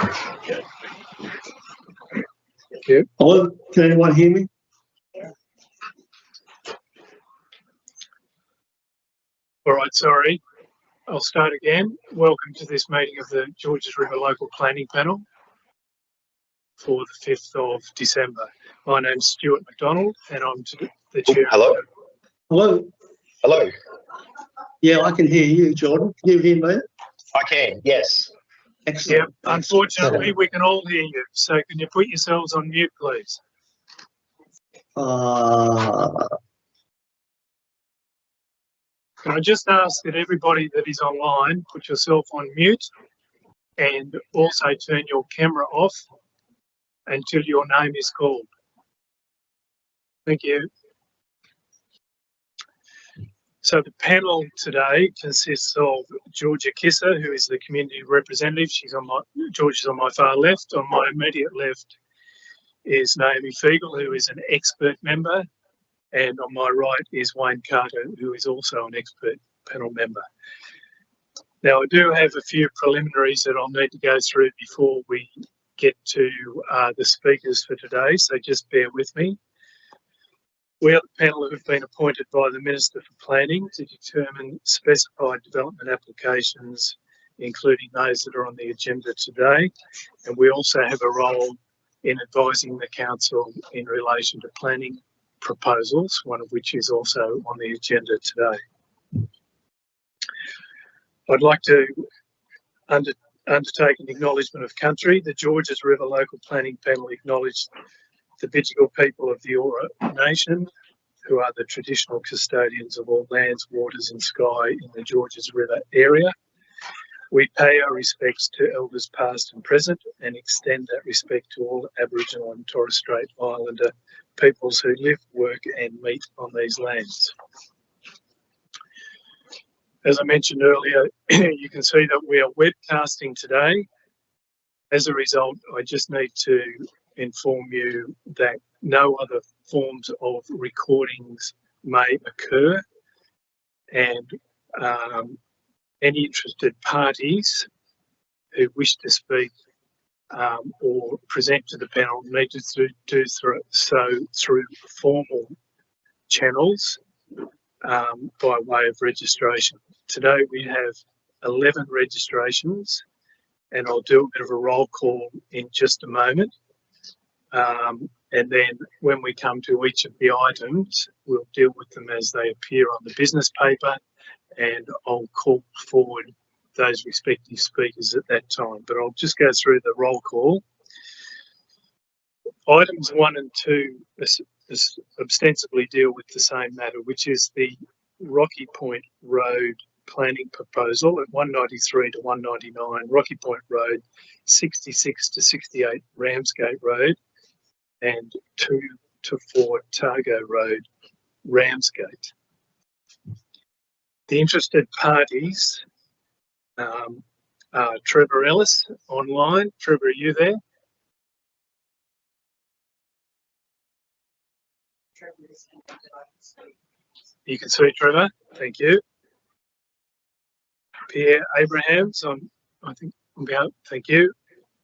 Okay. Hello, can anyone hear me? All right, sorry. I'll start again. Welcome to this meeting of the Georges River Local Planning Panel for the 5th of December. My name's Stuart McDonald and I'm the chair. Hello? Hello? Hello? Yeah, I can hear you, Jordan. Can you hear me? I can, yes. Excellent. Yeah, unfortunately, we can all hear you. So can you put yourselves on mute, please? Can I just ask that everybody that is online put yourself on mute and also turn your camera off until your name is called. Thank you. So the panel today consists of Georgia Kisser, who is the community representative. Georgia's on my far left. On my immediate left is Naomi Fiegel, who is an expert member. And on my right is Wayne Carter, who is also an expert panel member. Now, I do have a few preliminaries that I'll need to go through before we get to the speakers for today, so just bear with me. We are the panel who have been appointed by the Minister for Planning to determine specified development applications, including those that are on the agenda today. And we also have a role in advising the Council in relation to planning proposals, one of which is also on the agenda today. I'd like to undertake an acknowledgement of country. The Georges River Local Planning Panel acknowledged the Bidjigal people of the Eora Nation, who are the traditional custodians of all lands, waters and sky in the Georges River area. We pay our respects to elders past and present and extend that respect to all Aboriginal and Torres Strait Islander peoples who live, work and meet on these lands. As I mentioned earlier, you can see that we are webcasting today. As a result, I just need to inform you that no other forms of recordings may occur, and any interested parties who wish to speak or present to the panel need to do so through formal channels by way of registration. Today we have 11 registrations, and I'll do a bit of a roll call in just a moment. And then when we come to each of the items, we'll deal with them as they appear on the business paper, and I'll call forward those respective speakers at that time. But I'll just go through the roll call. Items 1 and 2 ostensibly deal with the same matter, which is the Rocky Point Road planning proposal at 193 to 199 Rocky Point Road, 66 to 68 Ramsgate Road, and 2 to 4 Targo Road, Ramsgate. The interested parties are Trevor Ellis online. Trevor, are you there? You can see Trevor. Thank you. Pierre Abrahams I think on behalf. Thank you.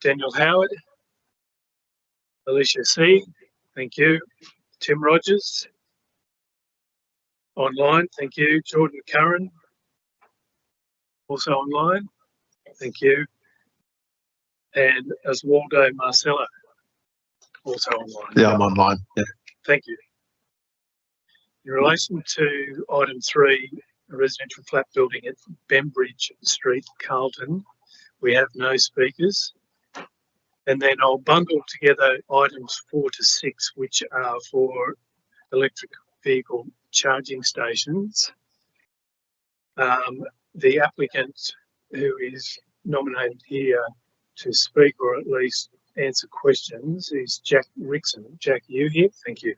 Daniel Howard. Alicia C. Thank you. Tim Rogers. Online. Thank you. Jordan Curran. Also online. Thank you. And Oswaldo Marcelo. Also online. Yeah, I'm online. Yeah. Thank you. In relation to item 3, a residential flat building at Bembridge Street, Carlton, we have no speakers. And then I'll bundle together items 4 to 6, which are for electric vehicle charging stations. The applicant who is nominated here to speak, or at least answer questions, is Jack Rickson. Jack, are you here? Thank you.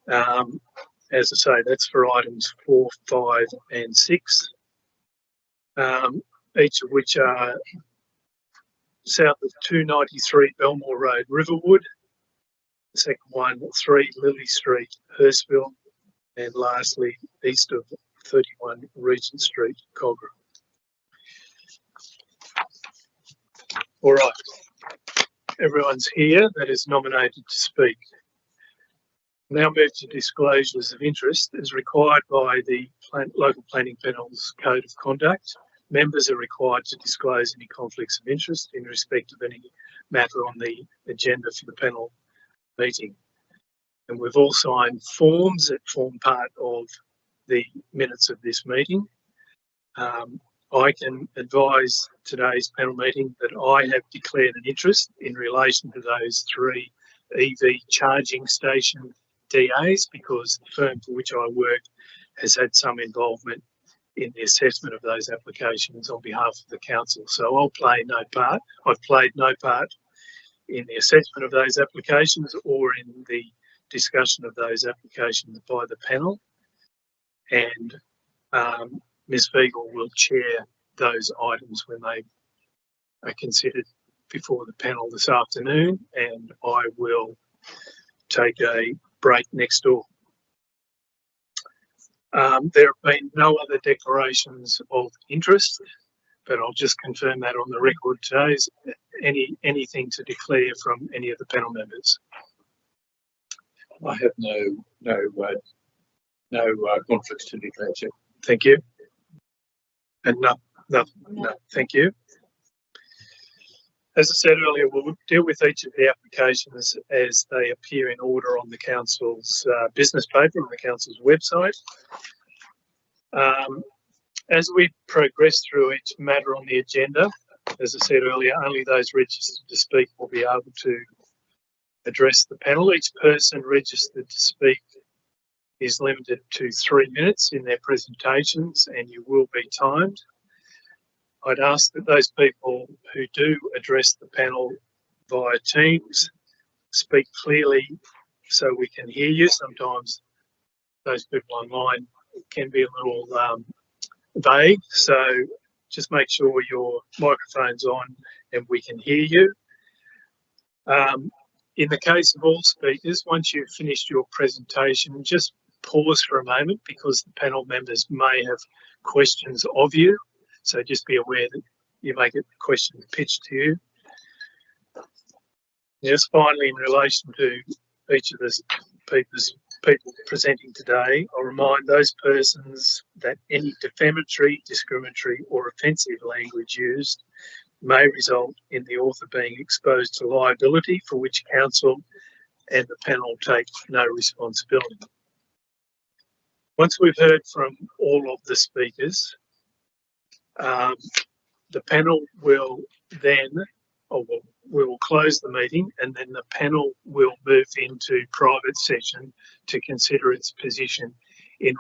As I say, that's for items 4, 5 and 6, each of which are south of 293 Belmore Road, Riverwood. The second one, 3 Lily Street, Hurstville. And lastly, east of 31 Regent Street, Cogra. All right. Everyone's here that is nominated to speak. Now move to disclosures of interest as required by the Local Planning Panel's Code of Conduct. Members are required to disclose any conflicts of interest in respect of any matter on the agenda for the panel meeting. And we've all signed forms that form part of the minutes of this meeting. I can advise today's panel meeting that I have declared an interest in relation to those 3 EV charging station DAs because the firm for which I work has had some involvement in the assessment of those applications on behalf of the council. So I'll play no part. I've played no part in the assessment of those applications or in the discussion of those applications by the panel. And Ms. Fiegel will chair those items when they are considered before the panel this afternoon, and I will take a break next door. There have been no other declarations of interest, but I'll just confirm that on the record today. Is anything to declare from any of the panel members? I have no conflicts to declare, Chair. Thank you. And no, thank you. As I said earlier, we'll deal with each of the applications as they appear in order on the council's business paper on the council's website. As we progress through each matter on the agenda, as I said earlier, only those registered to speak will be able to address the panel. Each person registered to speak is limited to 3 minutes in their presentations, and you will be timed. I'd ask that those people who do address the panel via Teams speak clearly so we can hear you. Sometimes those people online can be a little vague, so just make sure your microphone's on and we can hear you. In the case of all speakers, once you've finished your presentation, just pause for a moment because the panel members may have questions of you. So just be aware that you may get questions pitched to you. Just finally, in relation to each of the people presenting today, I'll remind those persons that any defamatory, discriminatory or offensive language used may result in the author being exposed to liability for which council and the panel take no responsibility. Once we've heard from all of the speakers, the panel will then, we will close the meeting and then the panel will move into private session to consider its position in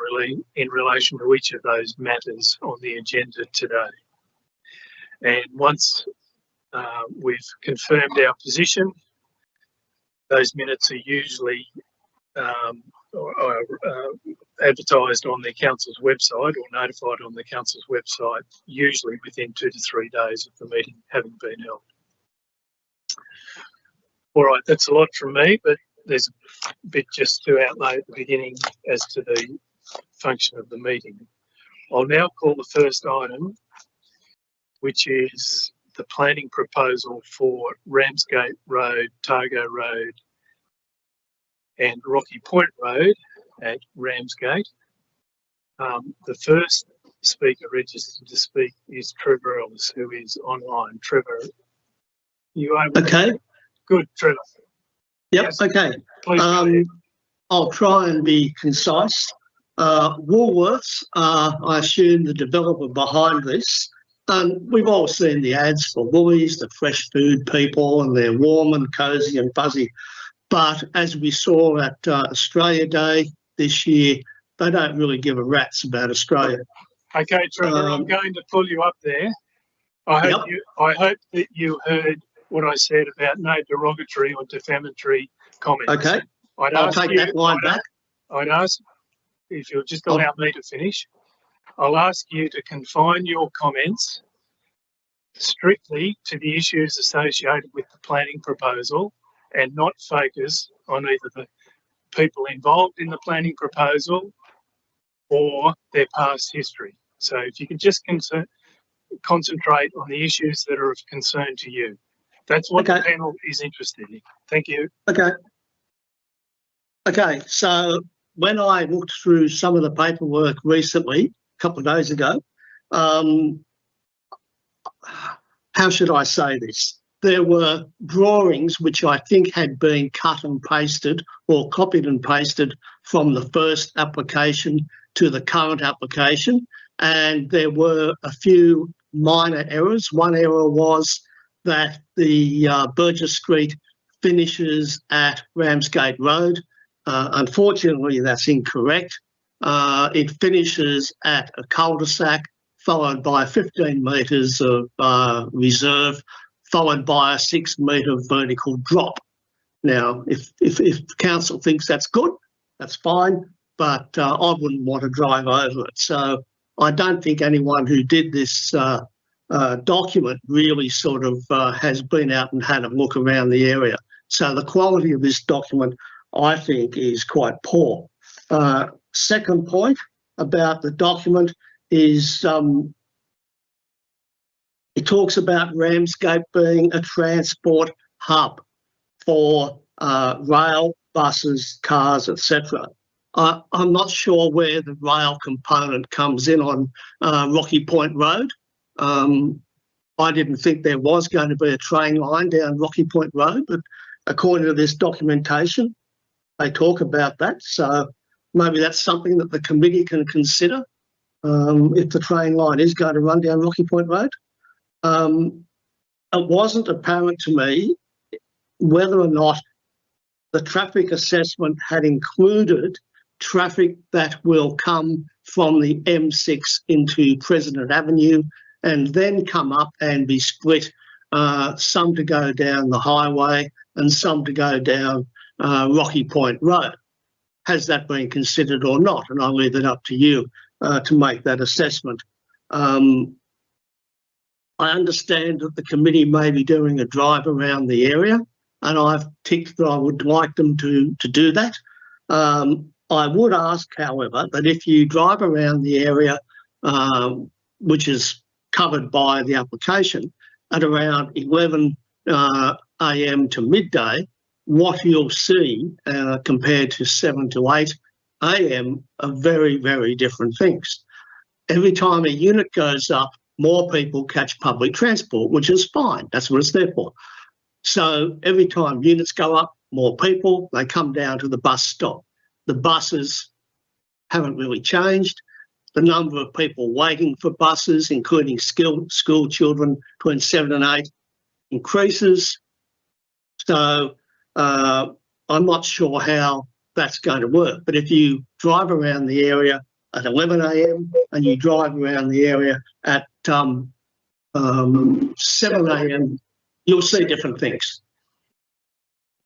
relation to each of those matters on the agenda today. And once we've confirmed our position, those minutes are usually advertised on the council's website or notified on the council's website, usually within 2 to 3 days of the meeting having been held. All right, that's a lot from me, but there's a bit just to outlay at the beginning as to the function of the meeting. I'll now call the first item, which is the planning proposal for Ramsgate Road, Targo Road and Rocky Point Road at Ramsgate. The first speaker registered to speak is Trevor Ellis, who is online. Trevor, you able to? Okay. Good, Trevor. Yep. Yes. Okay. Please go ahead. I'll try and be concise. Woolworths are, I assume, the developer behind this. We've all seen the ads for Woolies, the fresh food people, and they're warm and cosy and fuzzy. But as we saw at Australia Day this year, they don't really give a rat's about Australia. Okay, Trevor, I'm going to pull you up there. I hope that you heard what I said about no derogatory or defamatory comments. Okay, I'll take that line back. I'd ask, if you'll just allow me to finish, I'll ask you to confine your comments strictly to the issues associated with the planning proposal and not focus on either the people involved in the planning proposal or their past history. So if you could just concentrate on the issues that are of concern to you. That's what the Okay. panel is interested in. Thank you. Okay. Okay, so when I looked through some of the paperwork recently, a couple of days ago, how should I say this? There were drawings which I think had been cut and pasted or copied and pasted from the first application to the current application, and there were a few minor errors. One error was that the Burgess Street finishes at Ramsgate Road. Unfortunately, that's incorrect. It finishes at a cul-de-sac, followed by 15 metres of reserve, followed by a 6 metre vertical drop. Now, if council thinks that's good, that's fine, but I wouldn't want to drive over it. So I don't think anyone who did this document really sort of has been out and had a look around the area. So the quality of this document, I think, is quite poor. Second point about the document is it talks about Ramsgate being a transport hub for rail, buses, cars, etc. I'm not sure where the rail component comes in on Rocky Point Road. I didn't think there was going to be a train line down Rocky Point Road, but according to this documentation, they talk about that. So maybe that's something that the committee can consider if the train line is going to run down Rocky Point Road. It wasn't apparent to me whether or not the traffic assessment had included traffic that will come from the M6 into President Avenue and then come up and be split, some to go down the highway and some to go down Rocky Point Road. Has that been considered or not? And I'll leave it up to you to make that assessment. I understand that the committee may be doing a drive around the area, and I've ticked that I would like them to do that. I would ask, however, that if you drive around the area, which is covered by the application, at around 11 a.m. to midday, what you'll see compared to 7 to 8 a.m. are very, very different things. Every time a unit goes up, more people catch public transport, which is fine. That's what it's there for. So every time units go up, more people, they come down to the bus stop. The buses haven't really changed. The number of people waiting for buses, including school children between 7 and 8, increases. So I'm not sure how that's going to work. But if you drive around the area at 11 a.m. and you drive around the area at 7 a.m., you'll see different things.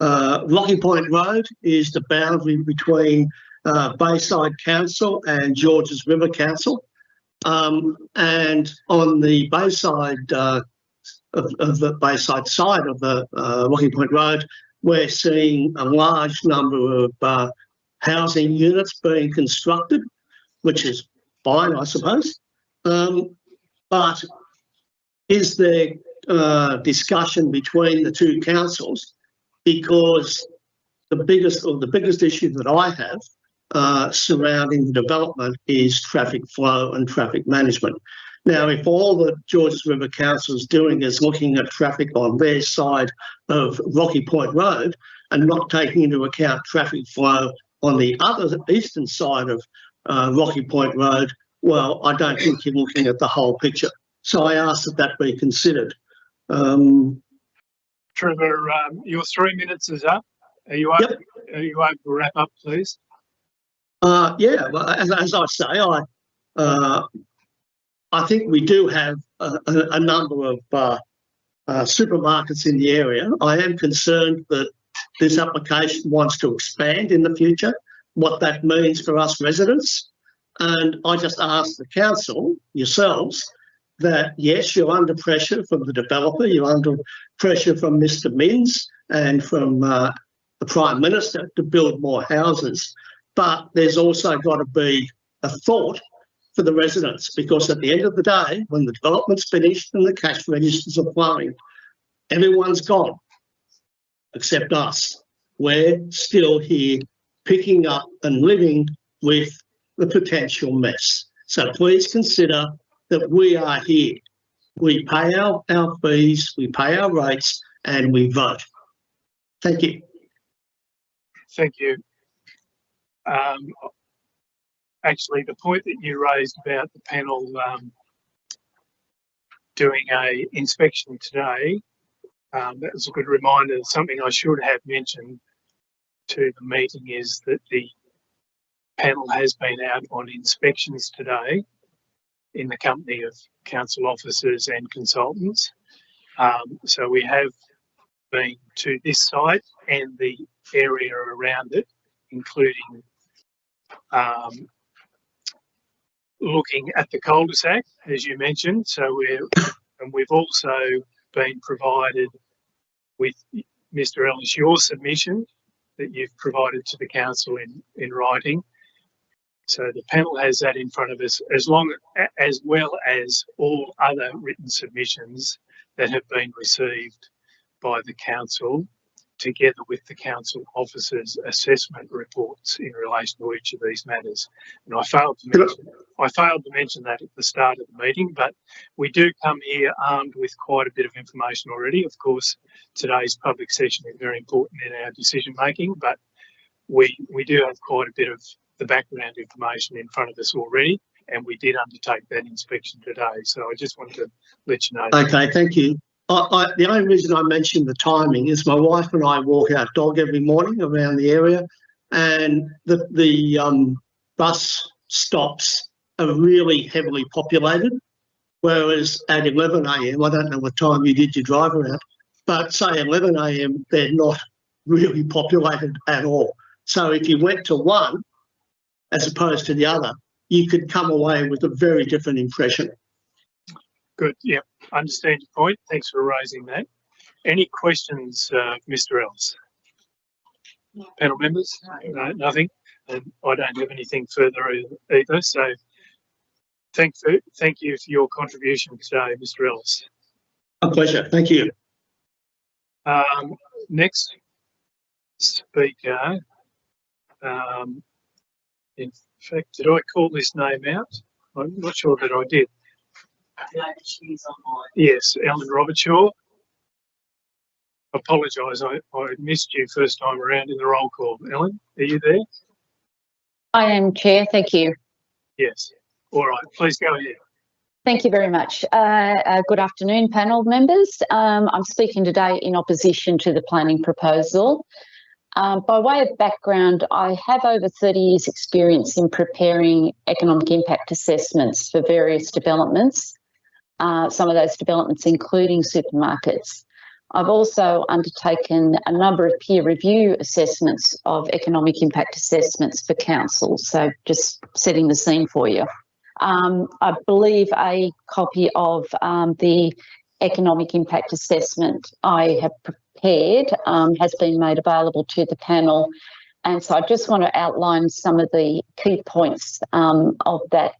Rocky Point Road is the boundary between Bayside Council and Georges River Council. And on the Bayside of the Bayside side of the Rocky Point Road, we're seeing a large number of housing units being constructed, which is fine, I suppose. But is there discussion between the two councils? Because the biggest issue that I have surrounding the development is traffic flow and traffic management. Now, if all that Georges River Council is doing is looking at traffic on their side of Rocky Point Road and not taking into account traffic flow on the other eastern side of Rocky Point Road, well, I don't think you're looking at the whole picture. So I ask that that be considered. Trevor, your 3 minutes is up. Are you able to wrap up, please? Yeah, well, as I say, I think we do have a number of supermarkets in the area. I am concerned that this application wants to expand in the future, what that means for us residents. And I just ask the council, yourselves, that yes, you're under pressure from the developer, you're under pressure from Mr. Minns and from the Prime Minister to build more houses. But there's also got to be a thought for the residents, because at the end of the day, when the development's finished and the cash registers are flowing, Everyone's gone, except us. We're still here picking up and living with the potential mess. So please consider that we are here. We pay our fees, we pay our rates, and we vote. Thank you. Thank you. Actually, the point that you raised about the panel doing a inspection today, that was a good reminder. Something I should have mentioned to the meeting is that the panel has been out on inspections today in the company of council officers and consultants. So we have been to this site and the area around it, including looking at the cul-de-sac, as you mentioned. So we've also been provided with, Mr. Ellis, your submission that you've provided to the council in writing. So the panel has that in front of us, as well as all other written submissions that have been received by the council, together with the council officers' assessment reports in relation to each of these matters. And I failed to mention that at the start of the meeting, but we do come here armed with quite a bit of information already. Of course, today's public session is very important in our decision making, but we do have quite a bit of the background information in front of us already, and we did undertake that inspection today. So I just wanted to let you know. Okay, thank you. The only reason I mentioned the timing is my wife and I walk our dog every morning around the area, and the bus stops are really heavily populated, whereas at 11 a.m, I don't know what time you did your drive around, but say 11 a.m, they're not really populated at all. So if you went to one as opposed to the other, you could come away with a very different impression. Good, yeah, understand your point. Thanks for raising that. Any questions, Mr. Ellis? Panel members? No, nothing. And I don't have anything further either. So thank you for your contribution today, Mr. Ellis. A pleasure. Thank you. Next speaker. In fact, did I call this name out? I'm not sure that I did. Yes, Ellen Robertshaw. Apologise, I missed you first time around in the roll call. Ellen, are you there? I am, Chair. Thank you. Yes. All right, please go ahead. Thank you very much. Good afternoon, panel members. I'm speaking today in opposition to the planning proposal. By way of background, I have over 30 years' experience in preparing economic impact assessments for various developments, some of those developments including supermarkets. I've also undertaken a number of peer review assessments of economic impact assessments for councils, so just setting the scene for you. I believe a copy of the economic impact assessment I have prepared has been made available to the panel. And so I just want to outline some of the key points of that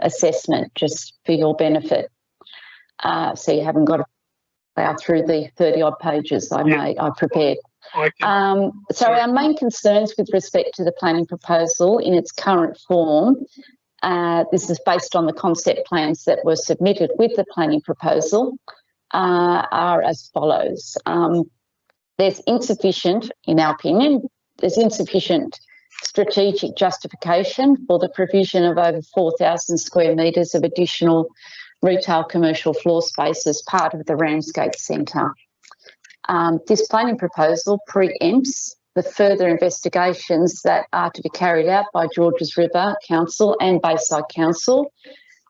assessment just for your benefit. So you haven't got to plough through the 30-odd pages I prepared. So our main concerns with respect to the planning proposal in its current form, this is based on the concept plans that were submitted with the planning proposal, are as follows. There's insufficient, in our opinion, there's insufficient strategic justification for the provision of over 4,000 square metres of additional retail commercial floor space as part of the Ramsgate Centre. This planning proposal preempts the further investigations that are to be carried out by Georges River Council and Bayside Council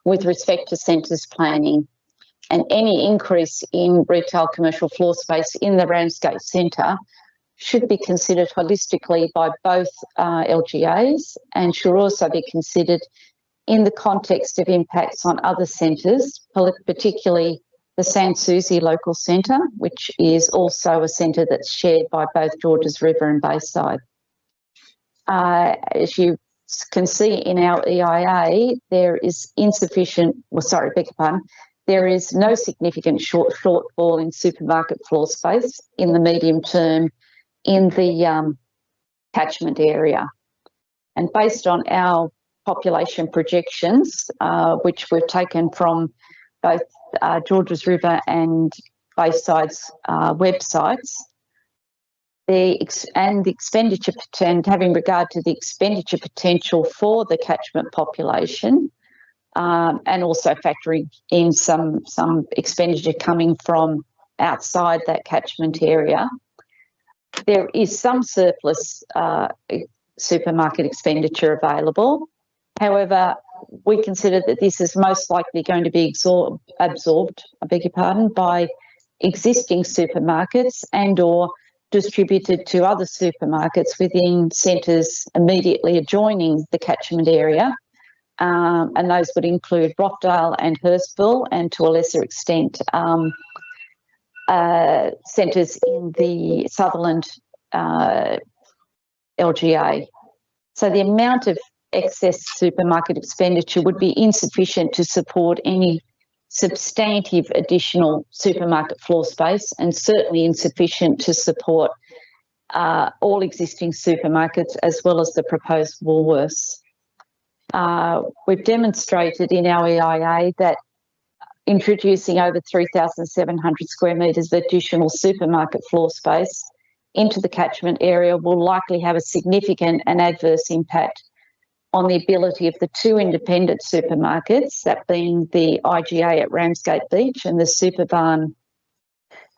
with respect to centres planning. And any increase in retail commercial floor space in the Ramsgate Centre should be considered holistically by both LGAs and should also be considered in the context of impacts on other centres, particularly the Sans Souci Local Centre, which is also a centre that's shared by both Georges River and Bayside. As you can see in our EIA, there is insufficient, beg your pardon, there is no significant shortfall in supermarket floor space in the medium term in the catchment area. And based on our population projections, which we've taken from both Georges River and Bayside's websites, and having regard to the expenditure potential for the catchment population, and also factoring in some expenditure coming from outside that catchment area, there is some surplus supermarket expenditure available. However, we consider that this is most likely going to be absorbed, by existing supermarkets and or distributed to other supermarkets within centres immediately adjoining the catchment area. And those would include Rockdale and Hurstville, and to a lesser extent, centres in the Sutherland LGA. So the amount of excess supermarket expenditure would be insufficient to support any substantive additional supermarket floor space, and certainly insufficient to support all existing supermarkets as well as the proposed Woolworths. We've demonstrated in our EIA that introducing over 3,700 square metres of additional supermarket floor space into the catchment area will likely have a significant and adverse impact on the ability of the two independent supermarkets, that being the IGA at Ramsgate Beach and the Superbarn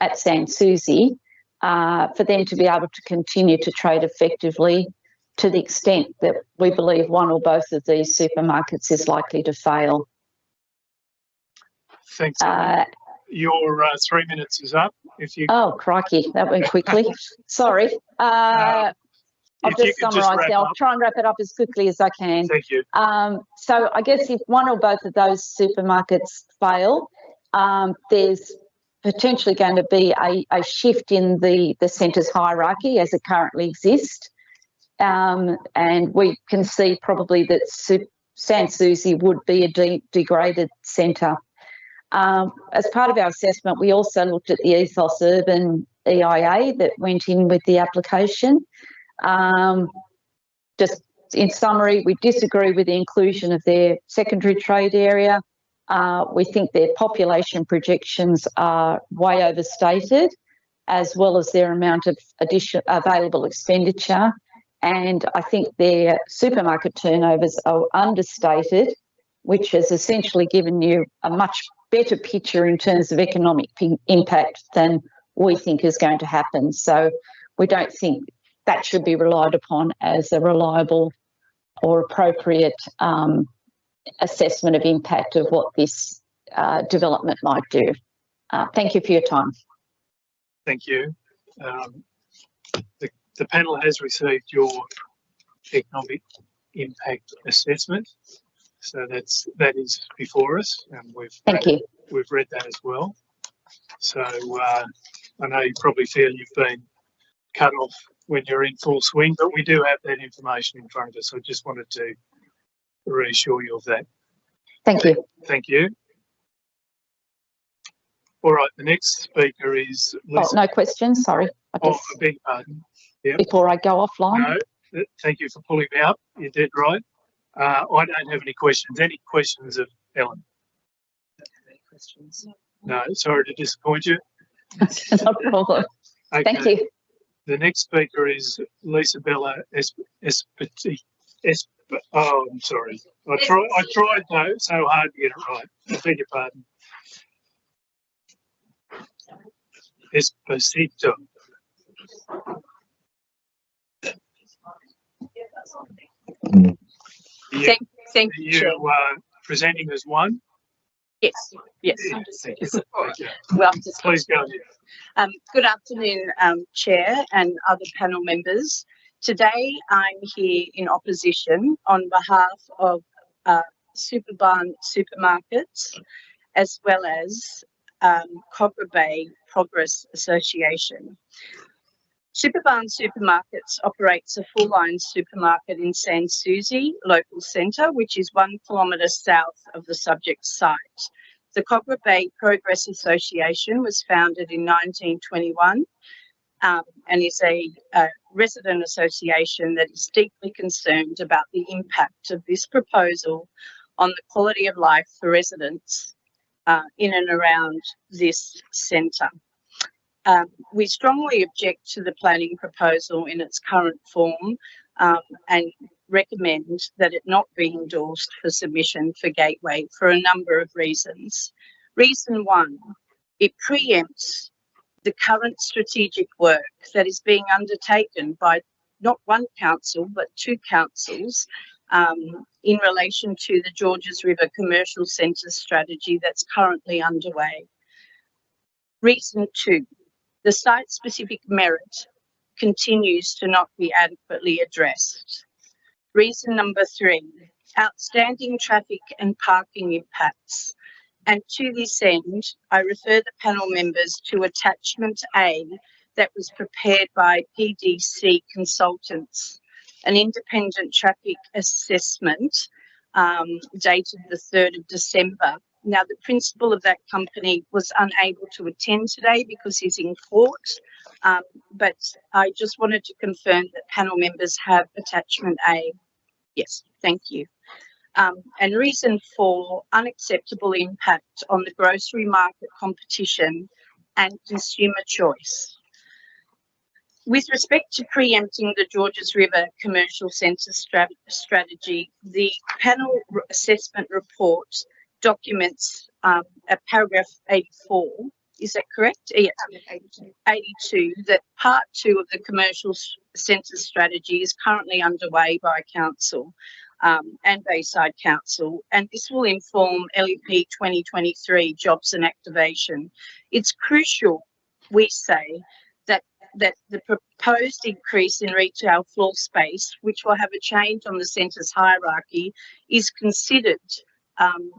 at Sans Souci, for them to be able to continue to trade effectively, to the extent that we believe one or both of these supermarkets is likely to fail. Thanks. Your 3 minutes is up. If you Oh, crikey, that went quickly. Sorry. I'll just summarise now. I'll try and wrap it up as quickly as I can. Thank you. So I guess if one or both of those supermarkets fail, there's potentially going to be a shift in the centre's hierarchy as it currently exists. And we can see probably that Sans Souci would be a degraded centre. As part of our assessment, we also looked at the Ethos Urban EIA that went in with the application. Just in summary, we disagree with the inclusion of their secondary trade area. We think their population projections are way overstated, as well as their amount of available expenditure. And I think their supermarket turnovers are understated, which has essentially given you a much better picture in terms of economic impact than we think is going to happen. So we don't think that should be relied upon as a reliable or appropriate assessment of impact of what this development might do. Thank you for your time. Thank you. The panel has received your economic impact assessment, so that is before us, and we've read that as well. So I know you probably feel you've been cut off when you're in full swing, but we do have that information in front of us. I just wanted to reassure you of that. Thank you. Thank you. All right, the next speaker is Lisa. Oh, no questions, sorry. I beg your pardon. Yeah. Before I go offline? No, thank you for pulling me up. You're dead right. I don't have any questions. Any questions of Ellen? Any questions? No, sorry to disappoint you. No problem. Okay. Thank you. The next speaker is Lisa Bella Espiti. Oh, I'm sorry. I tried so hard to get it right. I beg your pardon. Esposito. Thank you. You are presenting as one? Yes. Thank you. Well, please go ahead. Good afternoon, Chair and other panel members. Today I'm here in opposition on behalf of Superbarn Supermarkets, as well as Kogarah Bay Progress Association. Superbarn Supermarkets operates a full-line supermarket in Sans Souci local centre, which is 1 kilometre south of the subject site. The Cogra Bay Progress Association was founded in 1921 and is a resident association that is deeply concerned about the impact of this proposal on the quality of life for residents in and around this centre. We strongly object to the planning proposal in its current form and recommend that it not be endorsed for submission for Gateway for a number of reasons. Reason one, it preempts the current strategic work that is being undertaken by not one council but two councils in relation to the Georges River Commercial Centre strategy that's currently underway. Reason two, the site-specific merit continues to not be adequately addressed. Reason number three, outstanding traffic and parking impacts. And to this end, I refer the panel members to attachment A that was prepared by PDC Consultants, an independent traffic assessment dated the 3rd of December. Now, the principal of that company was unable to attend today because he's in court, but I just wanted to confirm that panel members have attachment A. Yes, thank you. And reason four, unacceptable impact on the grocery market competition and consumer choice. With respect to preempting the Georges River Commercial Centre strategy, the panel assessment report documents at paragraph 84, is that correct? Yes, 82, that part two of the commercial centre strategy is currently underway by council and Bayside Council, and this will inform LEP 2023 jobs and activation. It's crucial, we say, that the proposed increase in retail floor space, which will have a change on the centre's hierarchy, is considered,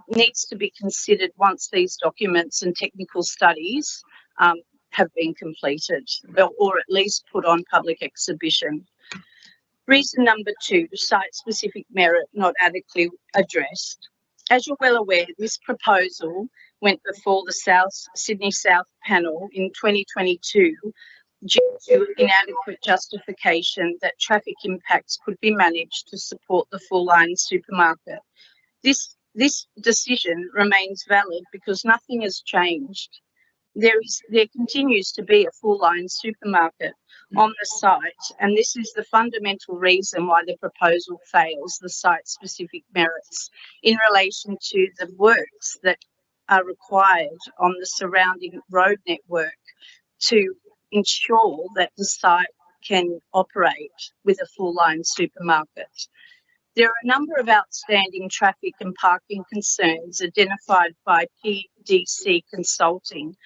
needs to be considered once these documents and technical studies have been completed, or at least put on public exhibition. Reason number two, site-specific merit not adequately addressed. As you're well aware, this proposal went before the Sydney South panel in 2022 due to inadequate justification that traffic impacts could be managed to support the full-line supermarket. This decision remains valid because nothing has changed. There continues to be a full-line supermarket on the site, and this is the fundamental reason why the proposal fails the site-specific merits in relation to the works that are required on the surrounding road network to ensure that the site can operate with a full-line supermarket. There are a number of outstanding traffic and parking concerns identified by PDC Consulting.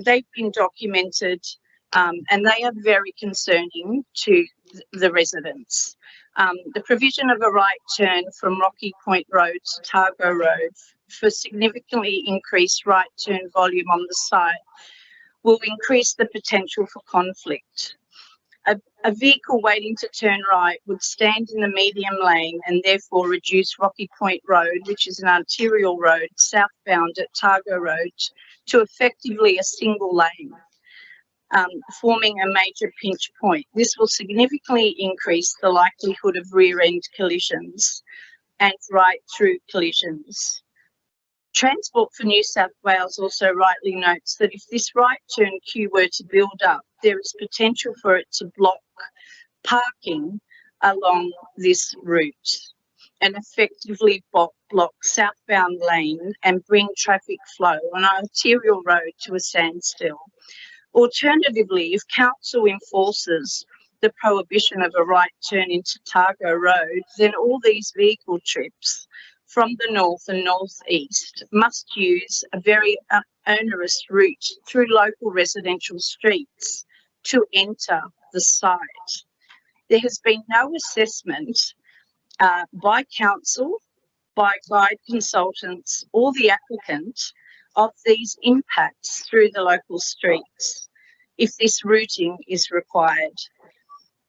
They've been documented and they are very concerning to the residents. The provision of a right turn from Rocky Point Road to Targo Road for significantly increased right turn volume on the site will increase the potential for conflict. A vehicle waiting to turn right would stand in the medium lane and therefore reduce Rocky Point Road, which is an arterial road southbound at Targo Road, to effectively a single lane, forming a major pinch point. This will significantly increase the likelihood of rear-end collisions and right-through collisions. Transport for New South Wales also rightly notes that if this right turn queue were to build up, there is potential for it to block parking along this route and effectively block southbound lane and bring traffic flow on our arterial road to a standstill. Alternatively, if council enforces the prohibition of a right turn into Targo Road, then all these vehicle trips from the north and northeast must use a very onerous route through local residential streets to enter the site. There has been no assessment by council, by guide consultants or the applicant of these impacts through the local streets if this routing is required.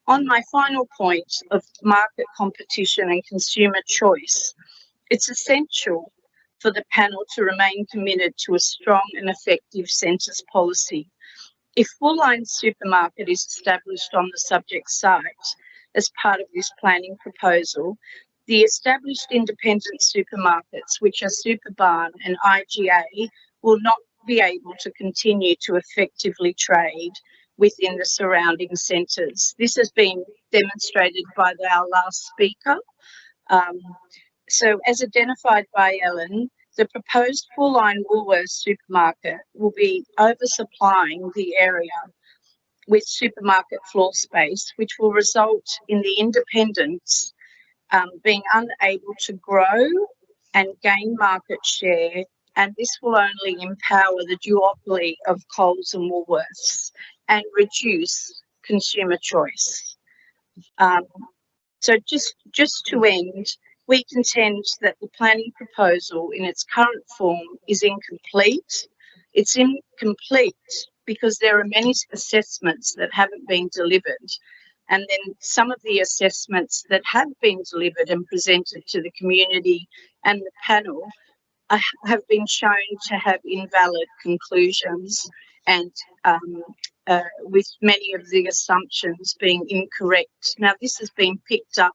On my final point of market competition and consumer choice, it's essential for the panel to remain committed to a strong and effective centres policy. If Full Line Supermarket is established on the subject site as part of this planning proposal, the established independent supermarkets, which are Superbarn and IGA, will not be able to continue to effectively trade within the surrounding centres. This has been demonstrated by our last speaker. So as identified by Ellen, the proposed full-line Woolworths supermarket will be oversupplying the area with supermarket floor space, which will result in the independents being unable to grow and gain market share, and this will only empower the duopoly of Coles and Woolworths and reduce consumer choice. So just to end, we contend that the planning proposal in its current form is incomplete. It's incomplete because there are many assessments that haven't been delivered. And then some of the assessments that have been delivered and presented to the community and the panel have been shown to have invalid conclusions and with many of the assumptions being incorrect. Now, this has been picked up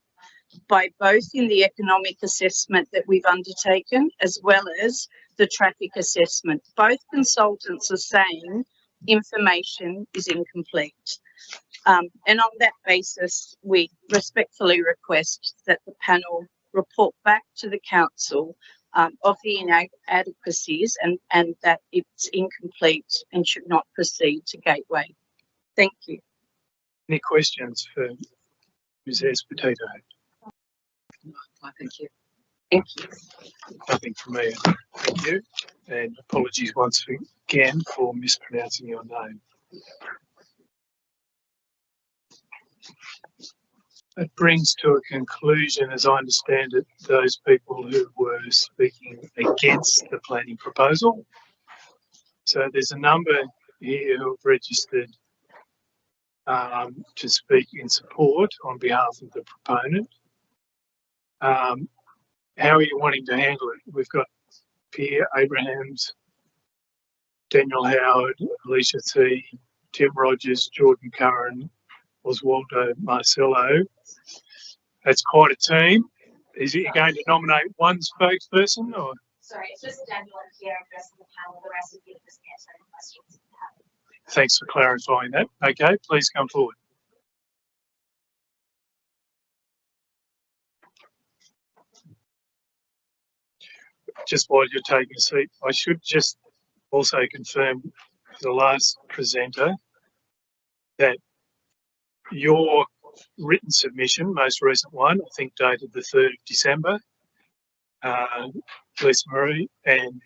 by both in the economic assessment that we've undertaken as well as the traffic assessment. Both consultants are saying information is incomplete. And on that basis, we respectfully request that the panel report back to the council of the inadequacies and that it's incomplete and should not proceed to Gateway. Thank you. Any questions for Ms. Esposito? Thank you. Thank you. Nothing from me. Thank you. And apologies once again for mispronouncing your name. It brings to a conclusion, as I understand it, those people who were speaking against the planning proposal. So there's a number here who have registered to speak in support on behalf of the proponent. How are you wanting to handle it? We've got Pierre Abrahams, Daniel Howard, Alicia T, Tim Rogers, Jordan Curran, Oswaldo Marcelo. That's quite a team. Is it going to nominate one spokesperson or? Sorry, it's just Daniel and Pierre addressing the panel. The rest of you just answer any questions. Thanks for clarifying that. Okay, please come forward. Just while you're taking a seat, I should just also confirm for the last presenter that your written submission, most recent one, I think dated the 3rd of December, Lisa Marie, and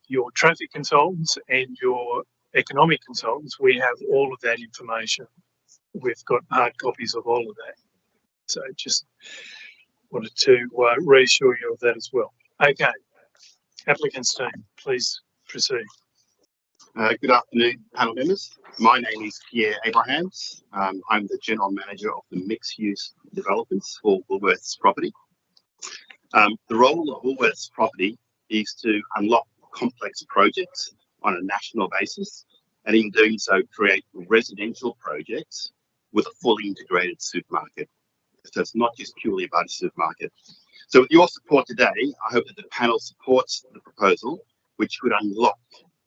your traffic consultants and your economic consultants, we have all of that information. We've got hard copies of all of that. So just wanted to reassure you of that as well. Okay, applicant's team, please proceed. Good afternoon, panel members. My name is Pierre Abrahams. I'm the General Manager of the Mixed Use Developments for Woolworths Property. The role of Woolworths Property is to unlock complex projects on a national basis, and in doing so create residential projects with a fully integrated supermarket. So it's not just purely about a supermarket. So with your support today, I hope that the panel supports the proposal, which could unlock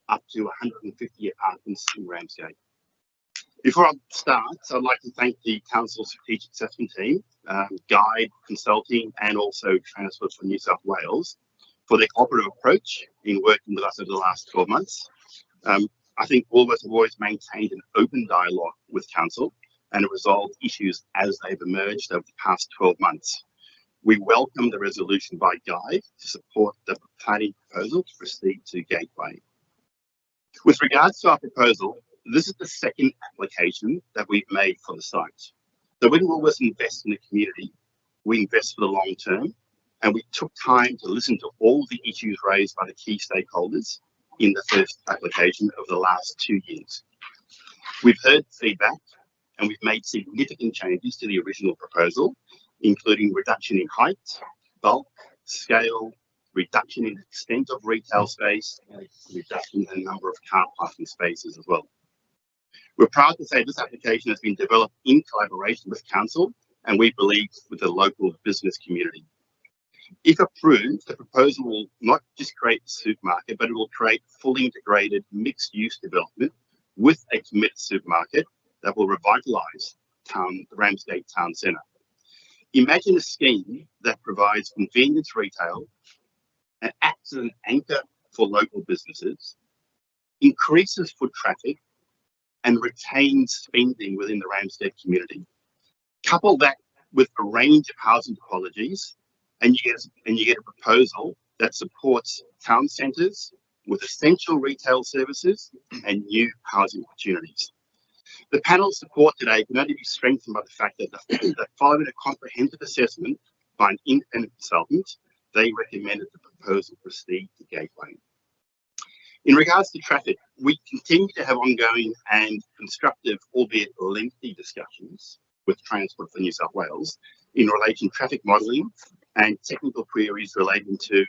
up to 150 apartments in Ramsgate. Before I start, I'd like to thank the Council Strategic Assessment Team, Guide Consulting, and also Transport for New South Wales for their cooperative approach in working with us over the last 12 months. I think Woolworths have always maintained an open dialogue with Council and resolved issues as they've emerged over the past 12 months. We welcome the resolution by Guide to support the planning proposal to proceed to Gateway. With regards to our proposal, this is the second application that we've made for the site. So when Woolworths invest in the community, we invest for the long term, and we took time to listen to all the issues raised by the key stakeholders in the first application of the last 2 years. We've heard feedback, and we've made significant changes to the original proposal, including reduction in height, bulk, scale, reduction in extent of retail space, reduction in the number of car parking spaces as well. We're proud to say this application has been developed in collaboration with council and we believe with the local business community. If approved, the proposal will not just create a supermarket, but it will create fully integrated mixed-use development with a committed supermarket that will revitalise the Ramsgate Town Centre. Imagine a scheme that provides convenience retail and acts as an anchor for local businesses, increases foot traffic, and retains spending within the Ramsgate community. Couple that with a range of housing topologies, and you get a proposal that supports town centres with essential retail services and new housing opportunities. The panel's support today can only be strengthened by the fact that following a comprehensive assessment by an independent consultant, they recommended the proposal proceed to Gateway. In regards to traffic, we continue to have ongoing and constructive, albeit lengthy discussions with Transport for New South Wales in relation to traffic modelling and technical queries relating to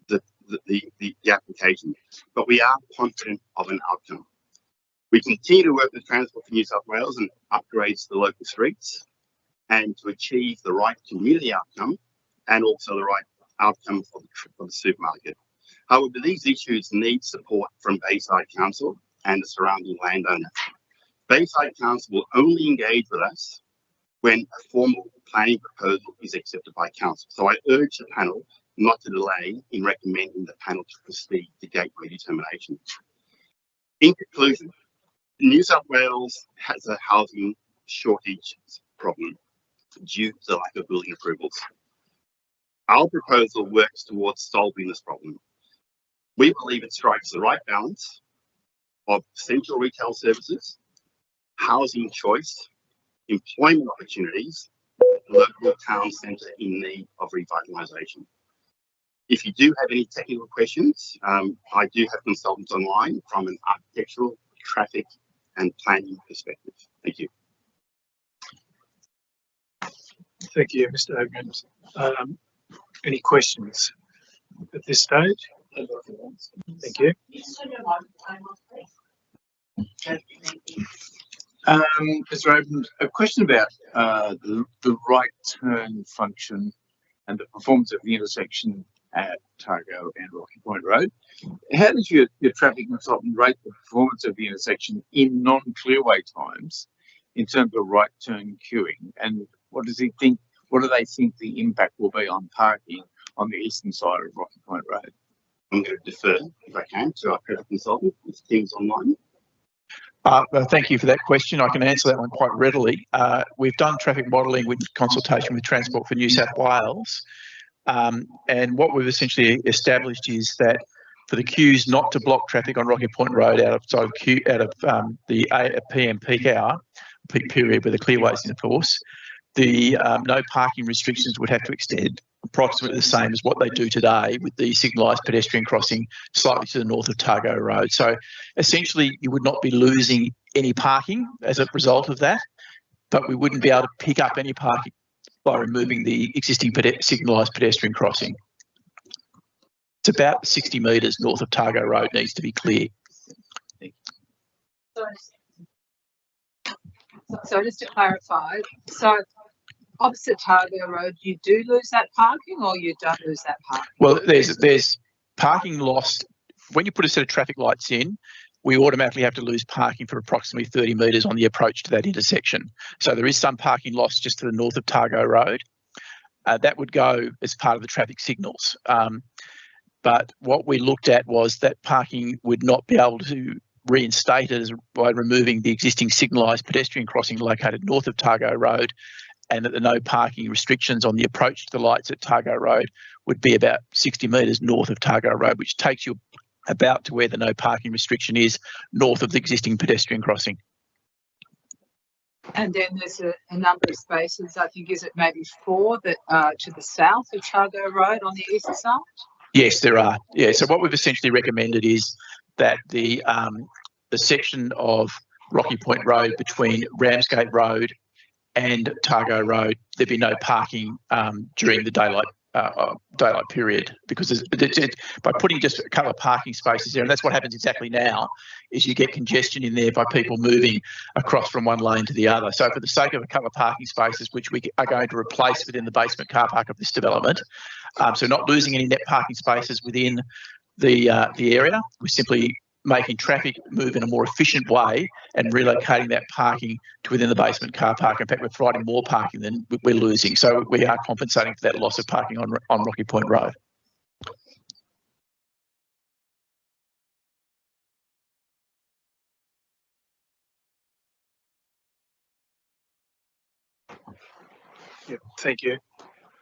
the application, but we are confident of an outcome. We continue to work with Transport for New South Wales and upgrades to the local streets and to achieve the right community outcome and also the right outcome for the supermarket. However, these issues need support from Bayside Council and the surrounding landowner. Bayside Council will only engage with us when a formal planning proposal is accepted by council. So I urge the panel not to delay in recommending the panel to proceed to Gateway determination. In conclusion, New South Wales has a housing shortage problem due to the lack of building approvals. Our proposal works towards solving this problem. We believe it strikes the right balance of essential retail services, housing choice, employment opportunities, local town centre in need of revitalisation. If you do have any technical questions, I do have consultants online from an architectural, traffic and planning perspective. Thank you. Thank you, Mr. Abrams. Any questions at this stage? Thank you. Mr. Abrams, a question about the right turn function and the performance of the intersection at Targo and Rocky Point Road. How does your traffic consultant rate the performance of the intersection in non-clearway times in terms of right turn queuing? And what does he think? What do they think the impact will be on parking on the eastern side of Rocky Point Road? I'm going to defer, if I can, to our traffic consultant. His team's online. Thank you for that question. I can answer that one quite readily. We've done traffic modelling with consultation with Transport for New South Wales. And what we've essentially established is that for the queues not to block traffic on Rocky Point Road out of the PM peak hour, peak period where the clearways in force, the no parking restrictions would have to extend approximately the same as what they do today with the signalised pedestrian crossing slightly to the north of Targo Road. So essentially you would not be losing any parking as a result of that, but we wouldn't be able to pick up any parking by removing the existing signalised pedestrian crossing. It's about 60 metres north of Targo Road needs to be clear. So just to clarify, so opposite Targo Road, you do lose that parking or you don't lose that parking? Well, there's parking lost. When you put a set of traffic lights in, we automatically have to lose parking for approximately 30 metres on the approach to that intersection. So there is some parking lost just to the north of Targo Road. That would go as part of the traffic signals. But what we looked at was that parking would not be able to reinstate it by removing the existing signalised pedestrian crossing located north of Targo Road, and that the no parking restrictions on the approach to the lights at Targo Road would be about 60 metres north of Targo Road, which takes you about to where the no parking restriction is north of the existing pedestrian crossing. And then there's a number of spaces, I think, is it maybe 4 that are to the south of Targo Road on the east side? Yes, there are. Yeah, so what we've essentially recommended is that the section of Rocky Point Road between Ramsgate Road and Targo Road, there be no parking during the daylight daylight period, because by putting just a couple of parking spaces there, and that's what happens exactly now, is you get congestion in there by people moving across from one lane to the other. So for the sake of a couple of parking spaces, which we are going to replace within the basement car park of this development, so not losing any net parking spaces within the area, we're simply making traffic move in a more efficient way and relocating that parking to within the basement car park. In fact, we're providing more parking than we're losing. So we are compensating for that loss of parking on Rocky Point Road. Yep, thank you.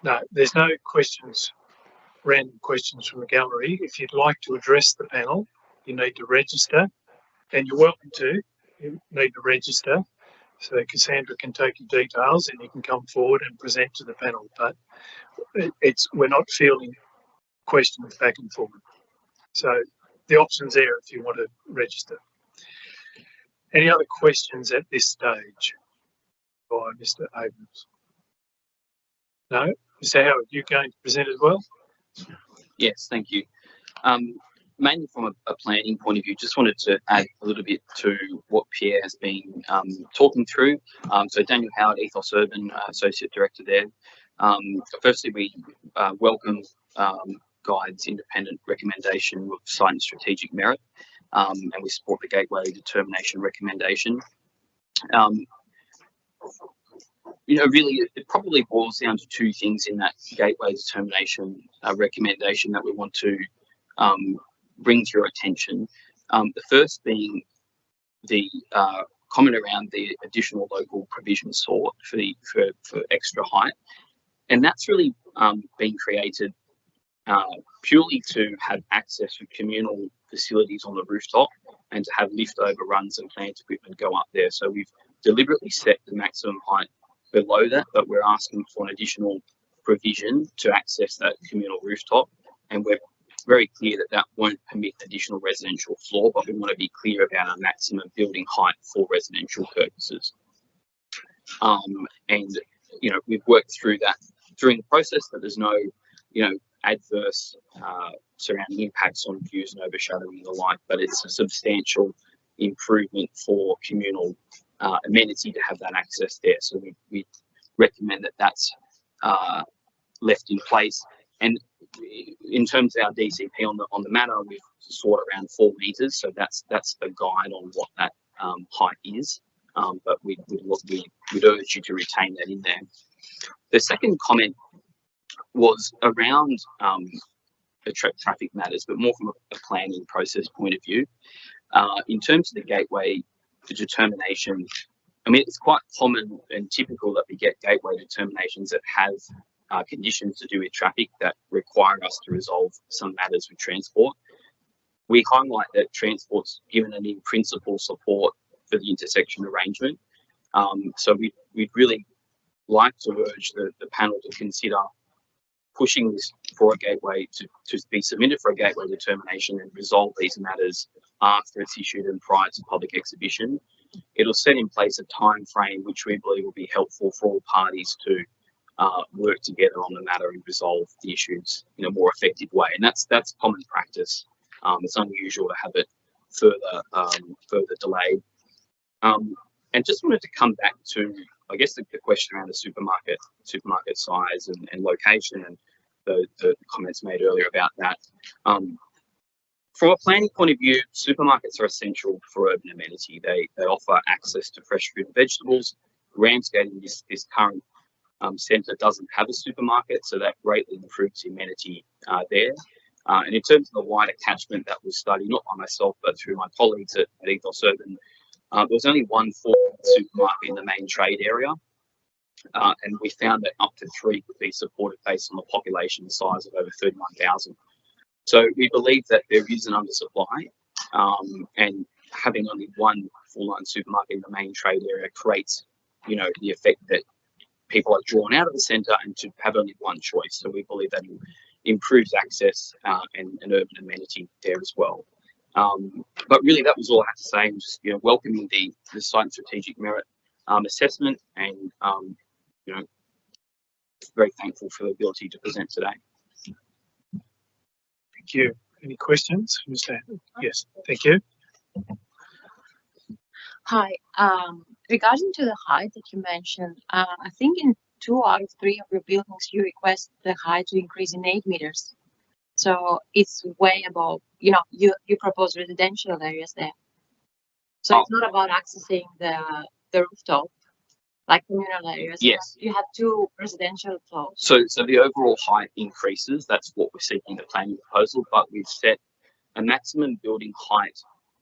No, there's no questions, random questions from the gallery. If you'd like to address the panel, you need to register, and you're welcome to. You need to register so Cassandra can take your details and you can come forward and present to the panel. But we're not fielding questions back and forward. So the option's there if you want to register. Any other questions at this stage by Mr. Abrams? No? Mr. Howard, you going to present as well? Yes, thank you. Mainly from a planning point of view, just wanted to add a little bit to what Pierre has been talking through. So Daniel Howard, Ethos Urban, Associate Director there. Firstly, we welcome Guide's independent recommendation of site and strategic merit, and we support the Gateway determination recommendation. Really, it probably boils down to two things in that Gateway determination recommendation that we want to bring to your attention. The first being the comment around the additional local provision sought for extra height, and that's really been created purely to have access to communal facilities on the rooftop and to have lift overruns and plant equipment go up there. So we've deliberately set the maximum height below that, but we're asking for an additional provision to access that communal rooftop, and we're very clear that that won't permit additional residential floor, but we want to be clear about our maximum building height for residential purposes. And we've worked through that during the process, that there's no adverse surrounding impacts on views and overshadowing and the like, but it's a substantial improvement for communal amenity to have that access there. So we recommend that that's left in place. And in terms of our DCP on the matter, we've sought around 4 metres, so that's the guide on what that height is. But we'd urge you to retain that in there. The second comment was around the traffic matters, but more from a planning process point of view. In terms of the Gateway determination, I mean, it's quite common and typical that we get Gateway determinations that have conditions to do with traffic that require us to resolve some matters with transport. We highlight that transport's given an in-principle support for the intersection arrangement. So we'd really like to urge the panel to consider pushing this for a Gateway to be submitted for a Gateway determination and resolve these matters after it's issued and prior to public exhibition. It'll set in place a time frame which we believe will be helpful for all parties to work together on the matter and resolve the issues in a more effective way. And that's common practice. It's unusual to have it further delayed. And just wanted to come back to, I guess, the question around the supermarket size and location, and the comments made earlier about that. From a planning point of view, supermarkets are essential for urban amenity. They offer access to fresh fruit and vegetables. Ramsgate in this current centre doesn't have a supermarket, so that greatly improves the amenity there. And in terms of the wider catchment that was studied, not by myself, but through my colleagues at Ethos Urban, there was only one supermarket in the main trade area. And we found that up to 3 could be supported based on the population size of over 31,000. So we believe that there is an undersupply, and having only one full-line supermarket in the main trade area creates, the effect that people are drawn out of the centre and to have only one choice. So we believe that improves access and urban amenity there as well. But really, that was all I had to say. And just welcoming the site and strategic merit assessment, and very thankful for the ability to present today. Thank you. Any questions? Mr. Yes, thank you. Hi. Regarding to the height that you mentioned, I think in 2 out of 3 of your buildings, you request the height to increase in 8 meters. So it's way above, you propose residential areas there. So it's not about accessing the rooftop, like communal areas. Yes. You have 2 residential floors. So the overall height increases. That's what we're seeking in the planning proposal, but we've set a maximum building height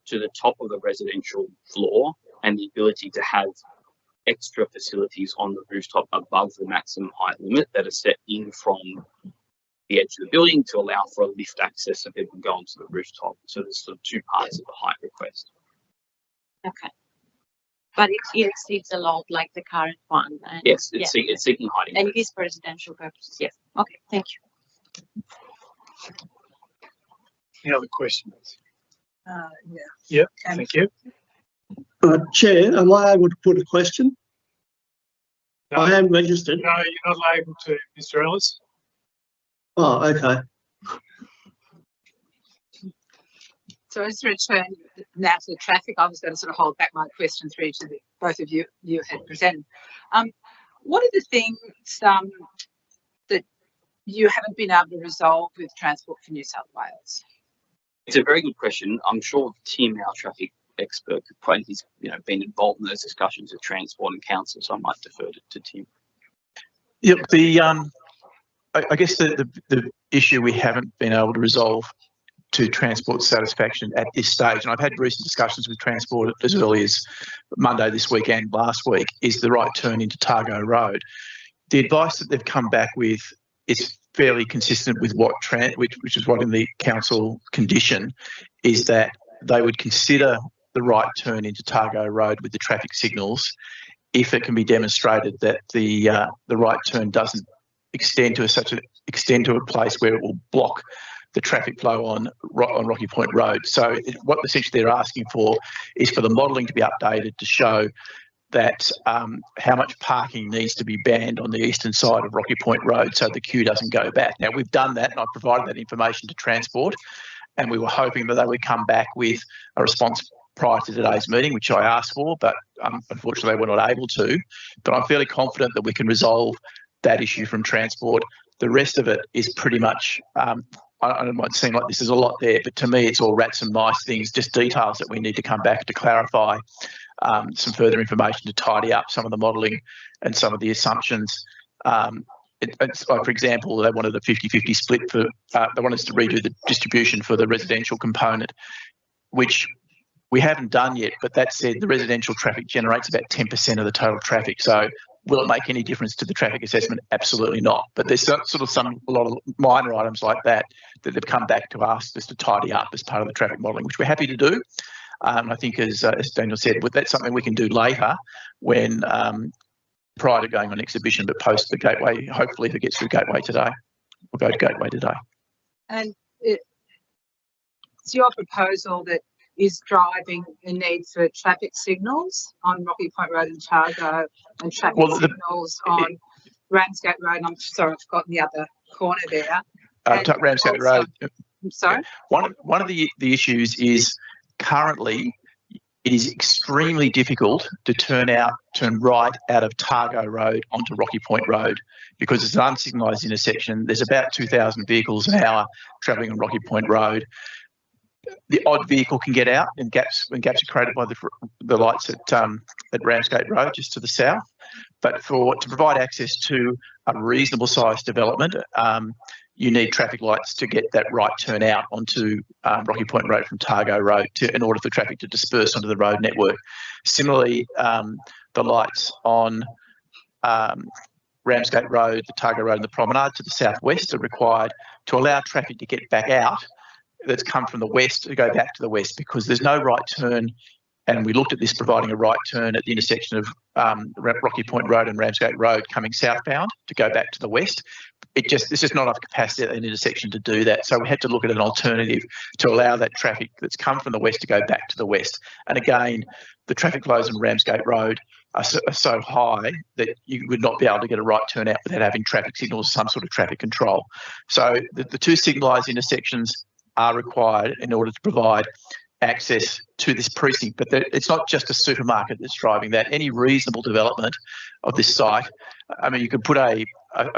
to the top of the residential floor and the ability to have extra facilities on the rooftop above the maximum height limit that are set in from the edge of the building to allow for a lift access so people can go onto the rooftop. So there's sort of 2 parts of the height request. Okay. But it exceeds a lot like the current one. And Yes, it's seeking height and it increase. is for residential purposes. Yes. Okay, thank you. Any other questions? Yeah. Yep, thank you. Chair, am I able to put a question? No. I am registered. No, you're not able to, Mr. Ellis. Oh, okay. So let's return now to the traffic. I was going to sort of hold back my question through to both of you had presented. What are the things that you haven't been able to resolve with Transport for New South Wales? It's a very good question. I'm sure Tim, our traffic expert, could probably, he's been involved in those discussions with Transport and Council, so I might defer to Tim. Yep. I guess the issue we haven't been able to resolve to Transport satisfaction at this stage, and I've had recent discussions with Transport as early as Monday this week and last week, is the right turn into Targo Road. The advice that they've come back with is fairly consistent with what which is what in the council condition is that they would consider the right turn into Targo Road with the traffic signals if it can be demonstrated that the right turn doesn't extend to a place where it will block the traffic flow on Rocky Point Road. So what essentially they're asking for is for the modelling to be updated to show that how much parking needs to be banned on the eastern side of Rocky Point Road so the queue doesn't go back. Now, we've done that and I've provided that information to Transport, and we were hoping that they would come back with a response prior to today's meeting, which I asked for, but unfortunately we're not able to. But I'm fairly confident that we can resolve that issue from Transport. The rest of it is pretty much, it might seem like this is a lot there, but to me it's all rats and mice things, just details that we need to come back to clarify some further information to tidy up some of the modelling and some of the assumptions. It's like, for example, they wanted a 50-50 split for, they wanted us to redo the distribution for the residential component, which we haven't done yet, but that said, the residential traffic generates about 10% of the total traffic. So will it make any difference to the traffic assessment? Absolutely not. But there's sort of a lot of minor items like that they've come back to us just to tidy up as part of the traffic modelling, which we're happy to do. I think, as Daniel said, that's something we can do later when prior to going on exhibition, but post the Gateway, hopefully if it gets through Gateway today, we'll go to Gateway today. And it's your proposal that is driving the need for traffic signals on Rocky Point Road and Targo and traffic signals on Ramsgate Road. And I'm sorry, I've forgotten the other corner there. Ramsgate Road. I'm sorry? One of the issues is currently it is extremely difficult to turn right out of Targo Road onto Rocky Point Road because it's an unsignalised intersection. There's about 2,000 vehicles an hour travelling on Rocky Point Road. The odd vehicle can get out when gaps are created by the lights at Ramsgate Road just to the south. But to provide access to a reasonable sized development, you need traffic lights to get that right turn out onto Rocky Point Road from Targo Road in order for traffic to disperse onto the road network. Similarly, the lights on Ramsgate Road, the Targo Road and the Promenade to the southwest are required to allow traffic to get back out that's come from the west to go back to the west, because there's no right turn, and we looked at this providing a right turn at the intersection of Rocky Point Road and Ramsgate Road coming southbound to go back to the west. There's just not enough capacity at an intersection to do that. So we had to look at an alternative to allow that traffic that's come from the west to go back to the west. And again, the traffic flows on Ramsgate Road are so high that you would not be able to get a right turnout without having traffic signals, some sort of traffic control. So the two signalised intersections are required in order to provide access to this precinct. But it's not just a supermarket that's driving that. Any reasonable development of this site, I mean, you could put a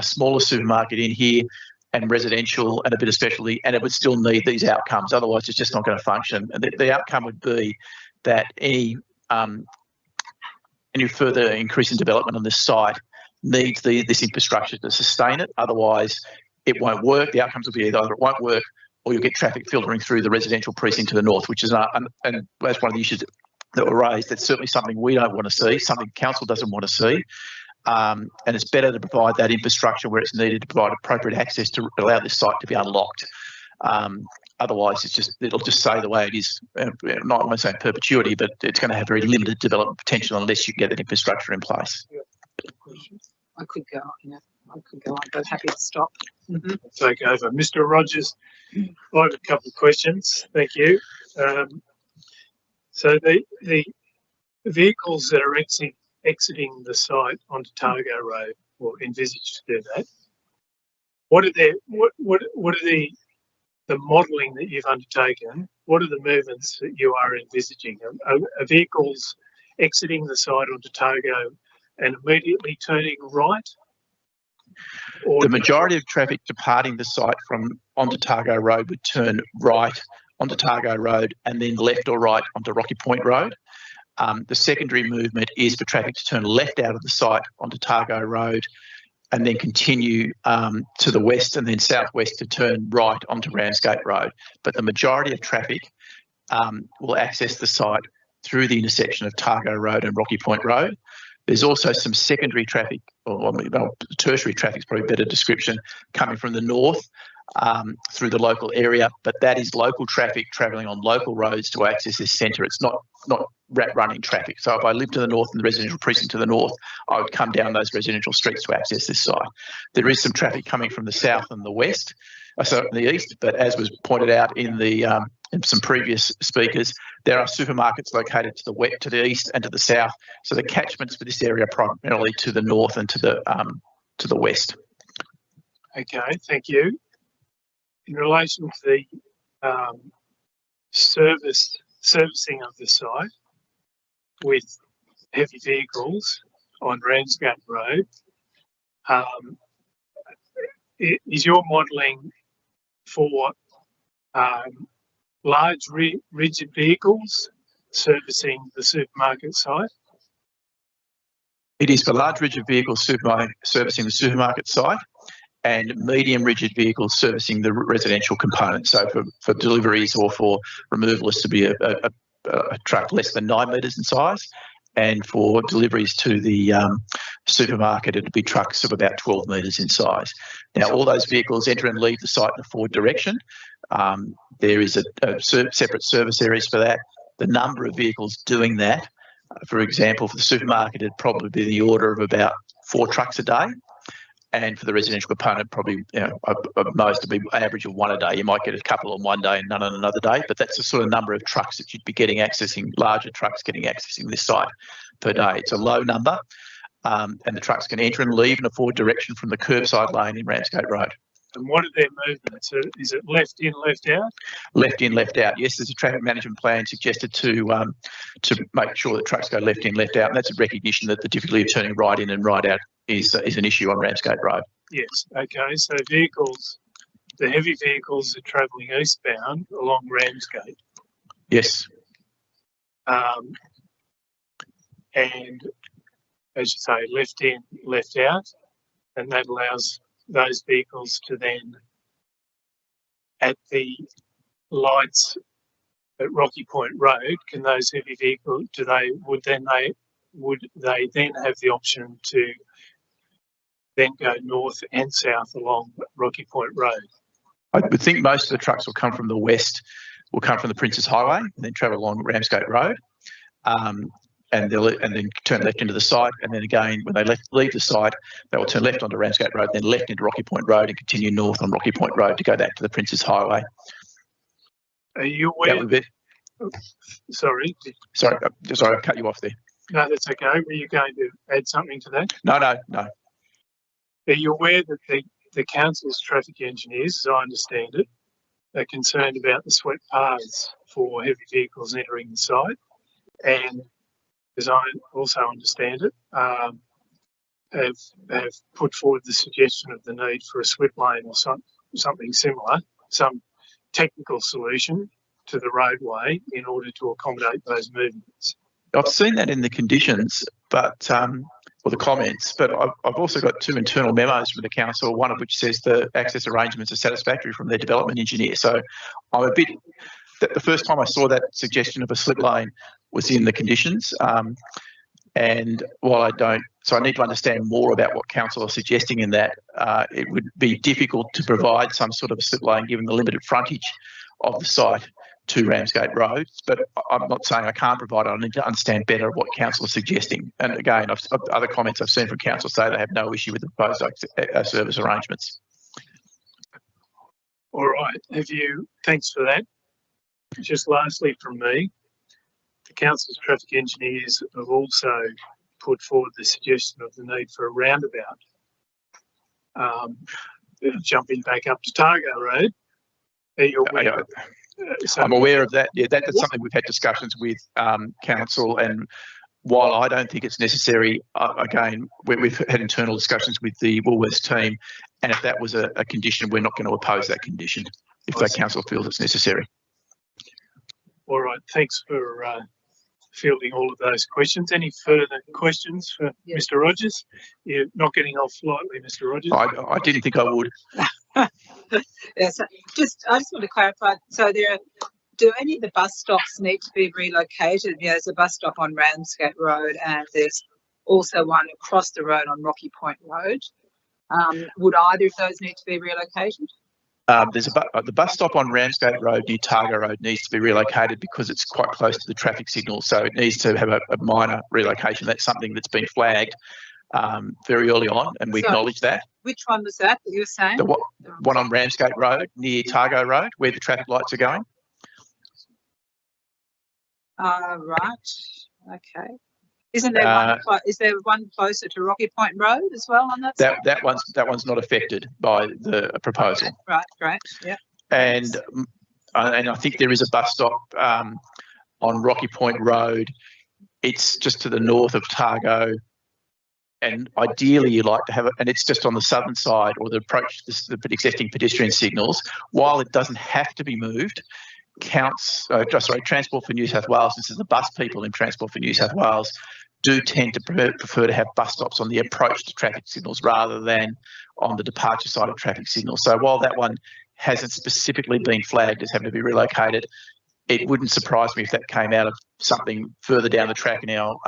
smaller supermarket in here and residential and a bit of specialty, and it would still need these outcomes. Otherwise, it's just not going to function. And the outcome would be that any further increase in development on this site needs this infrastructure to sustain it. Otherwise, it won't work. The outcomes will be either it won't work or you'll get traffic filtering through the residential precinct to the north, which is, and that's one of the issues that were raised. That's certainly something we don't want to see, something council doesn't want to see. And it's better to provide that infrastructure where it's needed to provide appropriate access to allow this site to be unlocked. Otherwise, it'll just stay the way it is. Not, I won't say in perpetuity, but it's going to have very limited development potential unless you get that infrastructure in place. I could go on, yeah. I could go on, but happy to stop. Take over. Mr. Rogers, I have a couple of questions. Thank you. So the vehicles that are exiting the site onto Targo Road, or envisaged to do that, what are the modelling that you've undertaken? What are the movements that you are envisaging? Are vehicles exiting the site onto Targo and immediately turning right? Or the majority of traffic departing the site from onto Targo Road would turn right onto Targo Road and then left or right onto Rocky Point Road. The secondary movement is for traffic to turn left out of the site onto Targo Road and then continue to the west and then southwest to turn right onto Ramsgate Road. But the majority of traffic will access the site through the intersection of Targo Road and Rocky Point Road. There's also some secondary traffic, or tertiary traffic is probably a better description, coming from the north through the local area, but that is local traffic travelling on local roads to access this centre. It's not running traffic. So if I live to the north and the residential precinct to the north, I would come down those residential streets to access this site. There is some traffic coming from the south and the west, so the east, but as was pointed out in some previous speakers, there are supermarkets located to the east and to the south. So the catchments for this area are primarily to the north and to the west. Okay, thank you. In relation to the servicing of the site with heavy vehicles on Ramsgate Road, is your modelling for large rigid vehicles servicing the supermarket site? It is for large rigid vehicles servicing the supermarket site and medium rigid vehicles servicing the residential component. So for deliveries or for removalists to be a truck less than 9 metres in size, and for deliveries to the supermarket, it'd be trucks of about 12 metres in size. Now, all those vehicles enter and leave the site in a forward direction. There is a separate service areas for that. The number of vehicles doing that, for example, for the supermarket, it'd probably be the order of about 4 trucks a day. And for the residential component, probably at most it'd be an average of 1 a day. You might get a couple on one day and none on another day, but that's the sort of number of trucks that you'd be accessing, larger trucks accessing this site per day. It's a low number, and the trucks can enter and leave in a forward direction from the curbside lane in Ramsgate Road. And what are their movements? Is it left in, left out? Left in, left out. Yes, there's a traffic management plan suggested to make sure that trucks go left in, left out, and that's a recognition that the difficulty of turning right in and right out is an issue on Ramsgate Road. Yes. Okay. So the heavy vehicles are travelling eastbound along Ramsgate. Yes. And as you say, left in, left out, and that allows those vehicles to then, at the lights at Rocky Point Road, can those heavy vehicles, would they then have the option to then go north and south along Rocky Point Road? I would think most of the trucks will come from the west, will come from the Princes Highway and then travel along Ramsgate Road, and then turn left into the site. And then again, when they leave the site, they will turn left onto Ramsgate Road, then left into Rocky Point Road and continue north on Rocky Point Road to go back to the Princes Highway. Are you aware? Sorry, I cut you off there. No, that's okay. Were you going to add something to that? No. Are you aware that the council's traffic engineers, as I understand it, are concerned about the swept paths for heavy vehicles entering the site? And as I also understand it, have put forward the suggestion of the need for a slip lane or something similar, some technical solution to the roadway in order to accommodate those movements. I've seen that in the conditions, but or the comments, but I've also got 2 internal memos from the council, one of which says the access arrangements are satisfactory from their development engineer. So I'm a bit, the first time I saw that suggestion of a slip lane was in the conditions. And while I don't, so I need to understand more about what council are suggesting in that. It would be difficult to provide some sort of a slip lane given the limited frontage of the site to Ramsgate Road, but I'm not saying I can't provide it. I need to understand better what council is suggesting. And again, other comments I've seen from council say they have no issue with the proposed service arrangements. All right, thanks for that. Just lastly from me, the council's traffic engineers have also put forward the suggestion of the need for a roundabout. Jumping back up to Targo Road, are you aware? I'm aware of that. Yeah, that's something we've had discussions with council, and while I don't think it's necessary, again, we've had internal discussions with the Woolworths team, and if that was a condition, we're not going to oppose that condition if the council feels it's necessary. All right, thanks for fielding all of those questions. Any further questions for Mr. Rogers? You're not getting off lightly, Mr. Rogers. I didn't think I would. Yes, I just want to clarify. So do any of the bus stops need to be relocated? You know, there's a bus stop on Ramsgate Road, and there's also one across the road on Rocky Point Road. Would either of those need to be relocated? There's the bus stop on Ramsgate Road near Targo Road needs to be relocated because it's quite close to the traffic signal, so it needs to have a minor relocation. That's something that's been flagged very early on, and we acknowledge that. Which one was that you were saying? The one on Ramsgate Road near Targo Road, where the traffic lights are going. Right. Okay. Isn't there one? Is there one closer to Rocky Point Road as well on that side? That one's not affected by the proposal. Okay. Right. Great. Yeah. And I think there is a bus stop on Rocky Point Road. It's just to the north of Targo. And ideally, you like to have it, and it's just on the southern side or the approach to the existing pedestrian signals. While it doesn't have to be moved, Transport for New South Wales, this is the bus people in Transport for New South Wales, do tend to prefer to have bus stops on the approach to traffic signals rather than on the departure side of traffic signals. So while that one hasn't specifically been flagged as having to be relocated, it wouldn't surprise me if that came out of something further down the track in our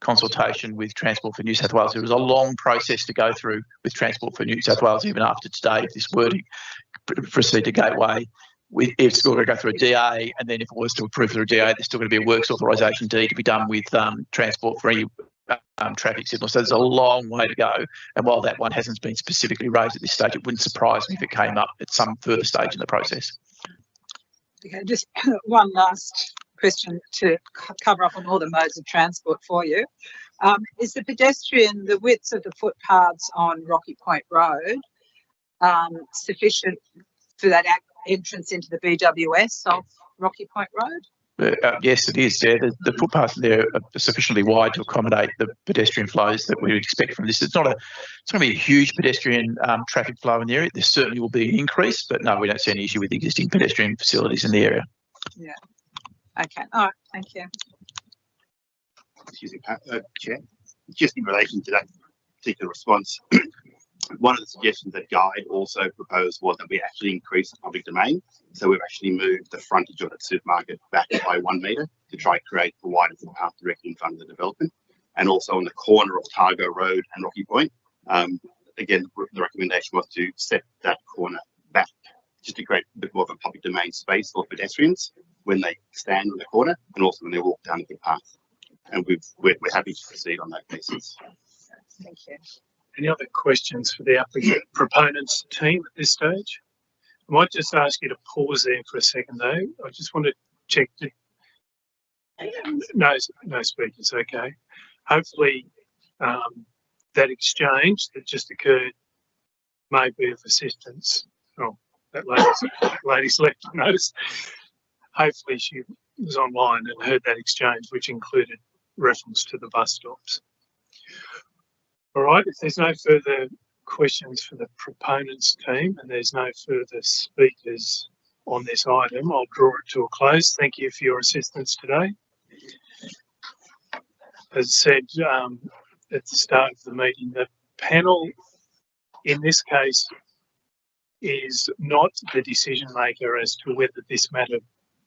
consultation with Transport for New South Wales. It was a long process to go through with Transport for New South Wales, even after today, if this were to proceed to Gateway. It's still going to go through a DA, and then if it was to approve through a DA, there's still going to be a works authorisation deed to be done with Transport for any traffic signal. So there's a long way to go. And while that one hasn't been specifically raised at this stage, it wouldn't surprise me if it came up at some further stage in the process. Okay, just one last question to cover up on all the modes of transport for you. Is the width of the footpaths on Rocky Point Road sufficient for that entrance into the BWS of Rocky Point Road? Yes, it is. Yeah, the footpaths there are sufficiently wide to accommodate the pedestrian flows that we would expect from this. It's going to be a huge pedestrian traffic flow in the area. There certainly will be an increase, but no, we don't see any issue with the existing pedestrian facilities in the area. Yeah. Okay. All right. Thank you. Excuse me, Chair. Just in relation to that particular response, one of the suggestions that Guide also proposed was that we actually increase the public domain. So we've actually moved the frontage of that supermarket back by 1 metre to try to create a wider footpath directly in front of the development. And also on the corner of Targo Road and Rocky Point, again, the recommendation was to set that corner back just to create a bit more of a public domain space for pedestrians when they stand on the corner and also when they walk down the path. And we're happy to proceed on that basis. Thank you. Any other questions for the applicant proponents team at this stage? I might just ask you to pause there for a second though. I just want to check, No speakers. Okay. Hopefully, that exchange that just occurred may be of assistance. Oh, that lady's left notice. Hopefully she was online and heard that exchange, which included reference to the bus stops. All right, if there's no further questions for the proponents team and there's no further speakers on this item, I'll draw it to a close. Thank you for your assistance today. As said at the start of the meeting, the panel in this case is not the decision maker as to whether this matter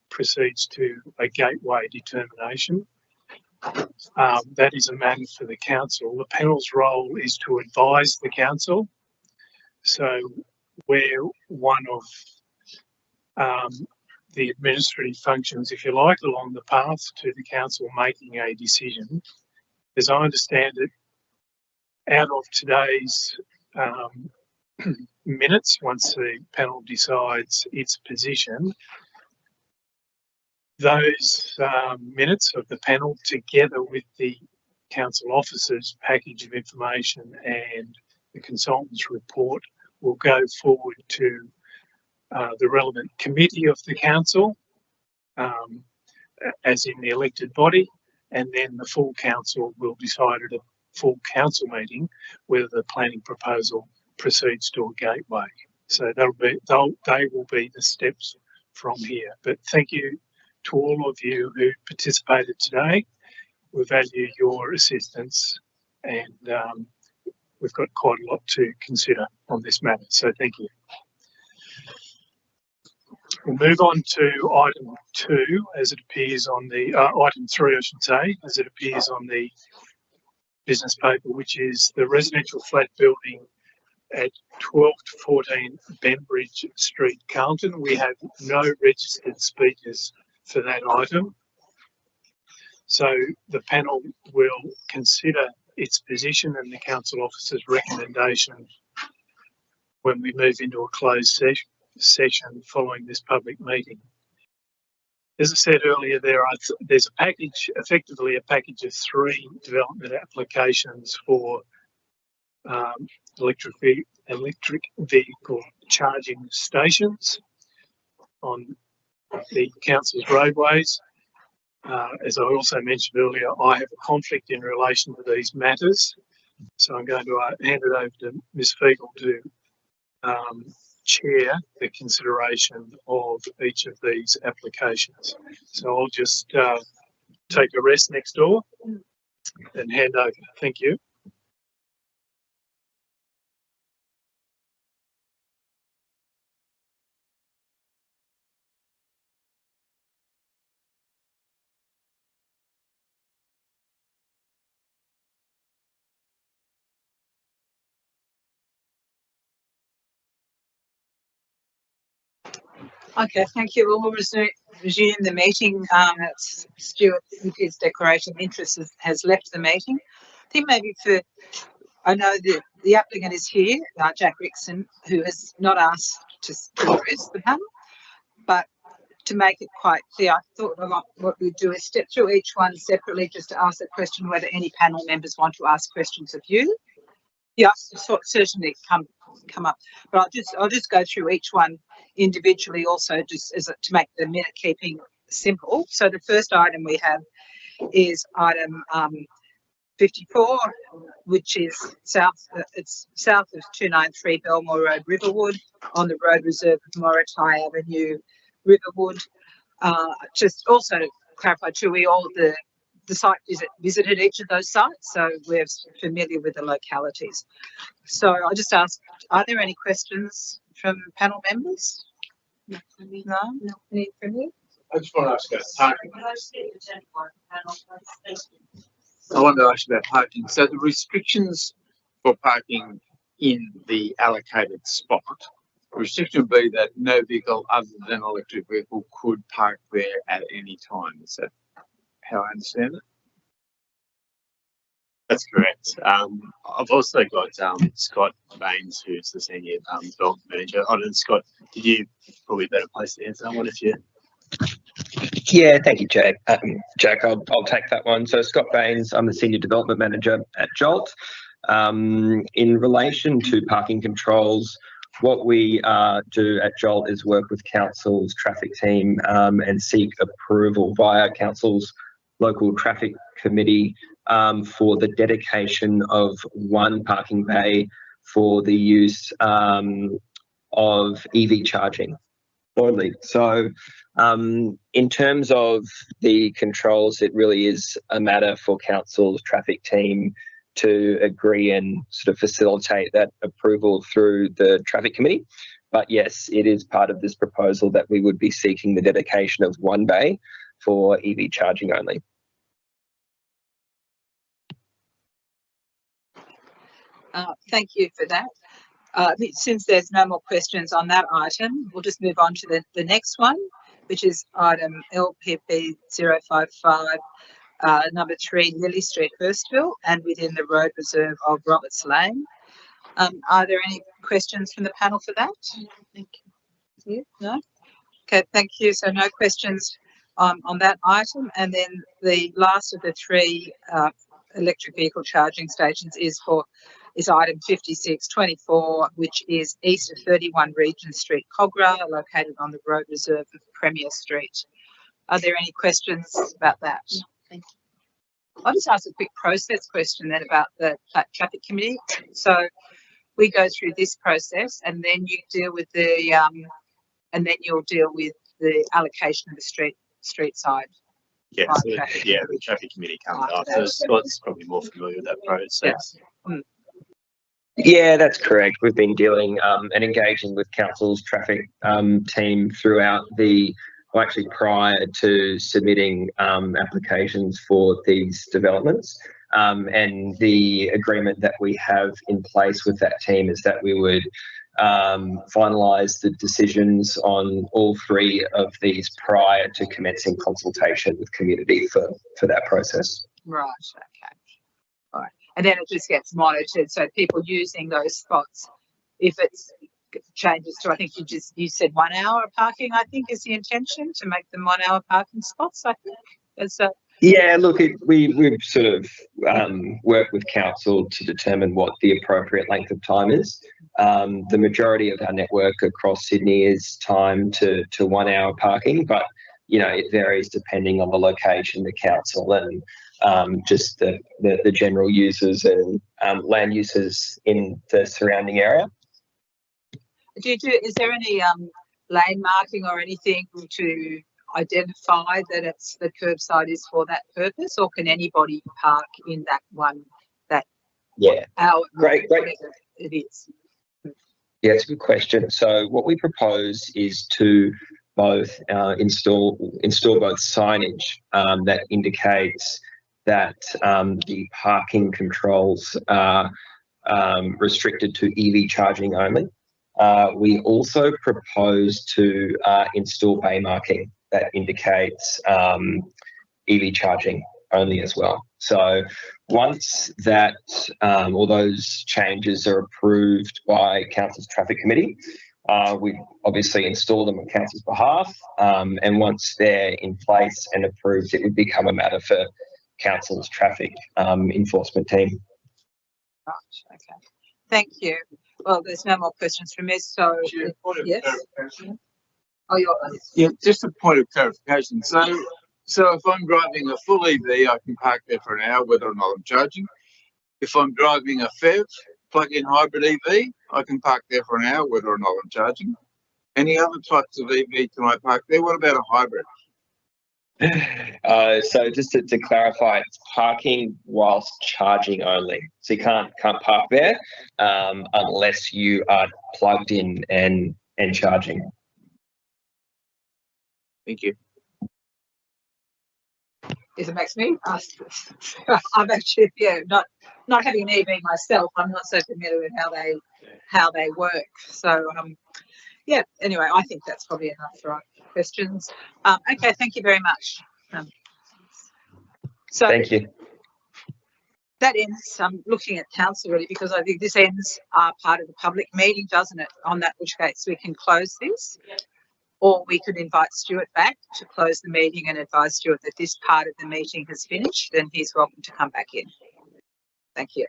proceeds to a gateway determination. That is a matter for the council. The panel's role is to advise the council. So where one of the administrative functions, if you like, along the path to the council making a decision, as I understand it, out of today's minutes, once the panel decides its position, those minutes of the panel, together with the council officers' package of information and the consultant's report, will go forward to the relevant committee of the council, as in the elected body, and then the full council will decide at a full council meeting whether the planning proposal proceeds to a gateway. So they will be the steps from here. But thank you to all of you who participated today. We value your assistance, and we've got quite a lot to consider on this matter. So thank you. We'll move on to item 2, as it appears on the item 3, I should say, as it appears on the business paper, which is the residential flat building at 12 to 14 Bembridge Street, Carlton. We have no registered speakers for that item. So the panel will consider its position and the council officer's recommendation when we move into a closed session following this public meeting. As I said earlier, there's a package, effectively a package of 3 development applications for electric vehicle charging stations on the council's roadways. As I also mentioned earlier, I have a conflict in relation to these matters, so I'm going to hand it over to Ms. Fiegel to chair the consideration of each of these applications. So I'll just take a rest next door and hand over. Thank you. Okay, thank you. We'll resume the meeting. Stuart, with his declaration of interest, has left the meeting. I think maybe I know that the applicant is here, Jack Rickson, who has not asked to address the panel, but to make it quite clear, I thought what we'd do is step through each one separately just to ask a question whether any panel members want to ask questions of you. Yes, certainly come up, but I'll just go through each one individually also, just to make the minute keeping simple. So the first item we have is item 54, which is it's south of 293 Belmore Road, Riverwood, on the road reserve of Morotai Avenue, Riverwood. Just also to clarify too, the site visited each of those sites, so we're familiar with the localities. So I'll just ask, are there any questions from panel members? No? Any from you? I just want to ask about parking. I want to ask about parking. So the restrictions for parking in the allocated spot, the restriction would be that no vehicle other than electric vehicle could park there at any time. Is that how I understand it? That's correct. I've also got Scott Baines, who's the senior development manager. Scott, did you probably better place to answer that one if you? Yeah, thank you, Jack. Jack, I'll take that one. So Scott Baines, I'm the Senior Development Manager at Jolt. In relation to parking controls, what we do at Jolt is work with Council's traffic team and seek approval via Council's local traffic committee for the dedication of one parking bay for the use of EV charging only. So in terms of the controls, it really is a matter for Council's traffic team to agree and sort of facilitate that approval through the traffic committee. But yes, it is part of this proposal that we would be seeking the dedication of one bay for EV charging only. Thank you for that. Since there's no more questions on that item, we'll just move on to the next one, which is item LPP 055, number 3, Lily Street, Hurstville, and within the road reserve of Roberts Lane. Are there any questions from the panel for that? Thank you. No? Okay, thank you. So no questions on that item. And then the last of the 3 electric vehicle charging stations is item 5624, which is east of 31 Regent Street, Cogra, located on the road reserve of Premier Street. Are there any questions about that? Thank you. I'll just ask a quick process question then about the traffic committee. So we go through this process, and then you deal with the and then you'll deal with the allocation of the street side. Yes, the traffic committee comes after. Scott's probably more familiar with that process. Yeah. Yeah, that's correct. We've been dealing and engaging with Council's traffic team throughout actually prior to submitting applications for these developments. And the agreement that we have in place with that team is that we would finalise the decisions on all 3 of these prior to commencing consultation with community for that process. Right, okay. All right. And then it just gets monitored. So people using those spots, if it's changes to, I think you said 1 hour parking, I think is the intention, to make them 1 hour parking spots, I think. Yeah, look, we've sort of worked with Council to determine what the appropriate length of time is. The majority of our network across Sydney is timed to 1 hour parking, but you know, it varies depending on the location, the council, and just the general users and land users in the surrounding area. Is there any lane marking or anything to identify that it's the curbside is for that purpose, or can anybody park in that hour? Great. It is. Yeah, it's a good question. So what we propose is to both install both signage that indicates that the parking controls are restricted to EV charging only. We also propose to install bay marking that indicates EV charging only as well. So once that all those changes are approved by Council's Traffic Committee, we obviously install them on Council's behalf, and once they're in place and approved, it would become a matter for Council's traffic enforcement team. Right, okay. Thank you. Well, there's no more questions from me, so yes. Oh, yeah, just a point of clarification. So if I'm driving a full EV, I can park there for an hour whether or not I'm charging. If I'm driving a PHEV, plug-in hybrid EV, I can park there for an hour whether or not I'm charging. Any other types of EV can I park there? What about a hybrid? So just to clarify, it's parking whilst charging only. So you can't park there unless you are plugged in and charging. Thank you. Is it makes me ask? I'm actually not having an EV myself. I'm not so familiar with how they work. So yeah. Anyway, I think that's probably enough for our questions. Okay, thank you very much. So thank you. That ends. I'm looking at council really, because I think this ends part of the public meeting, doesn't it? On that, which case we can close this. or we could invite Stuart back to close the meeting and advise Stuart that this part of the meeting has finished and he's welcome to come back in. Thank you.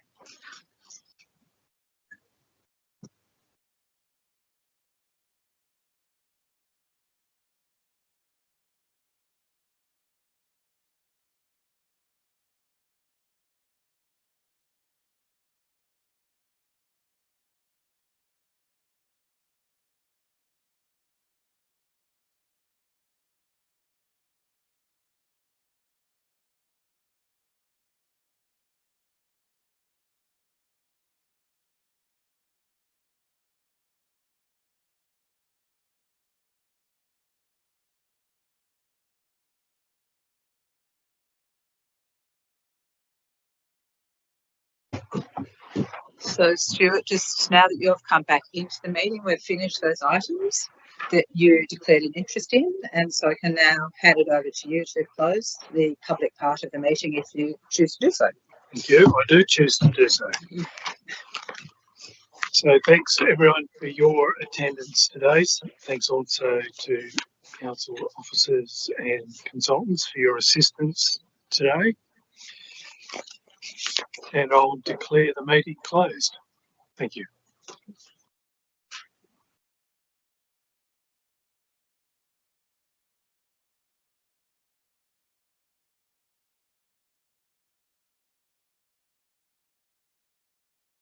So Stuart, just now that you've come back into the meeting, we've finished those items that you declared an interest in, and so I can now hand it over to you to close the public part of the meeting if you choose to do so. Thank you. I do choose to do so. So thanks everyone for your attendance today. So thanks also to council officers and consultants for your assistance today. And I'll declare the meeting closed. Thank you.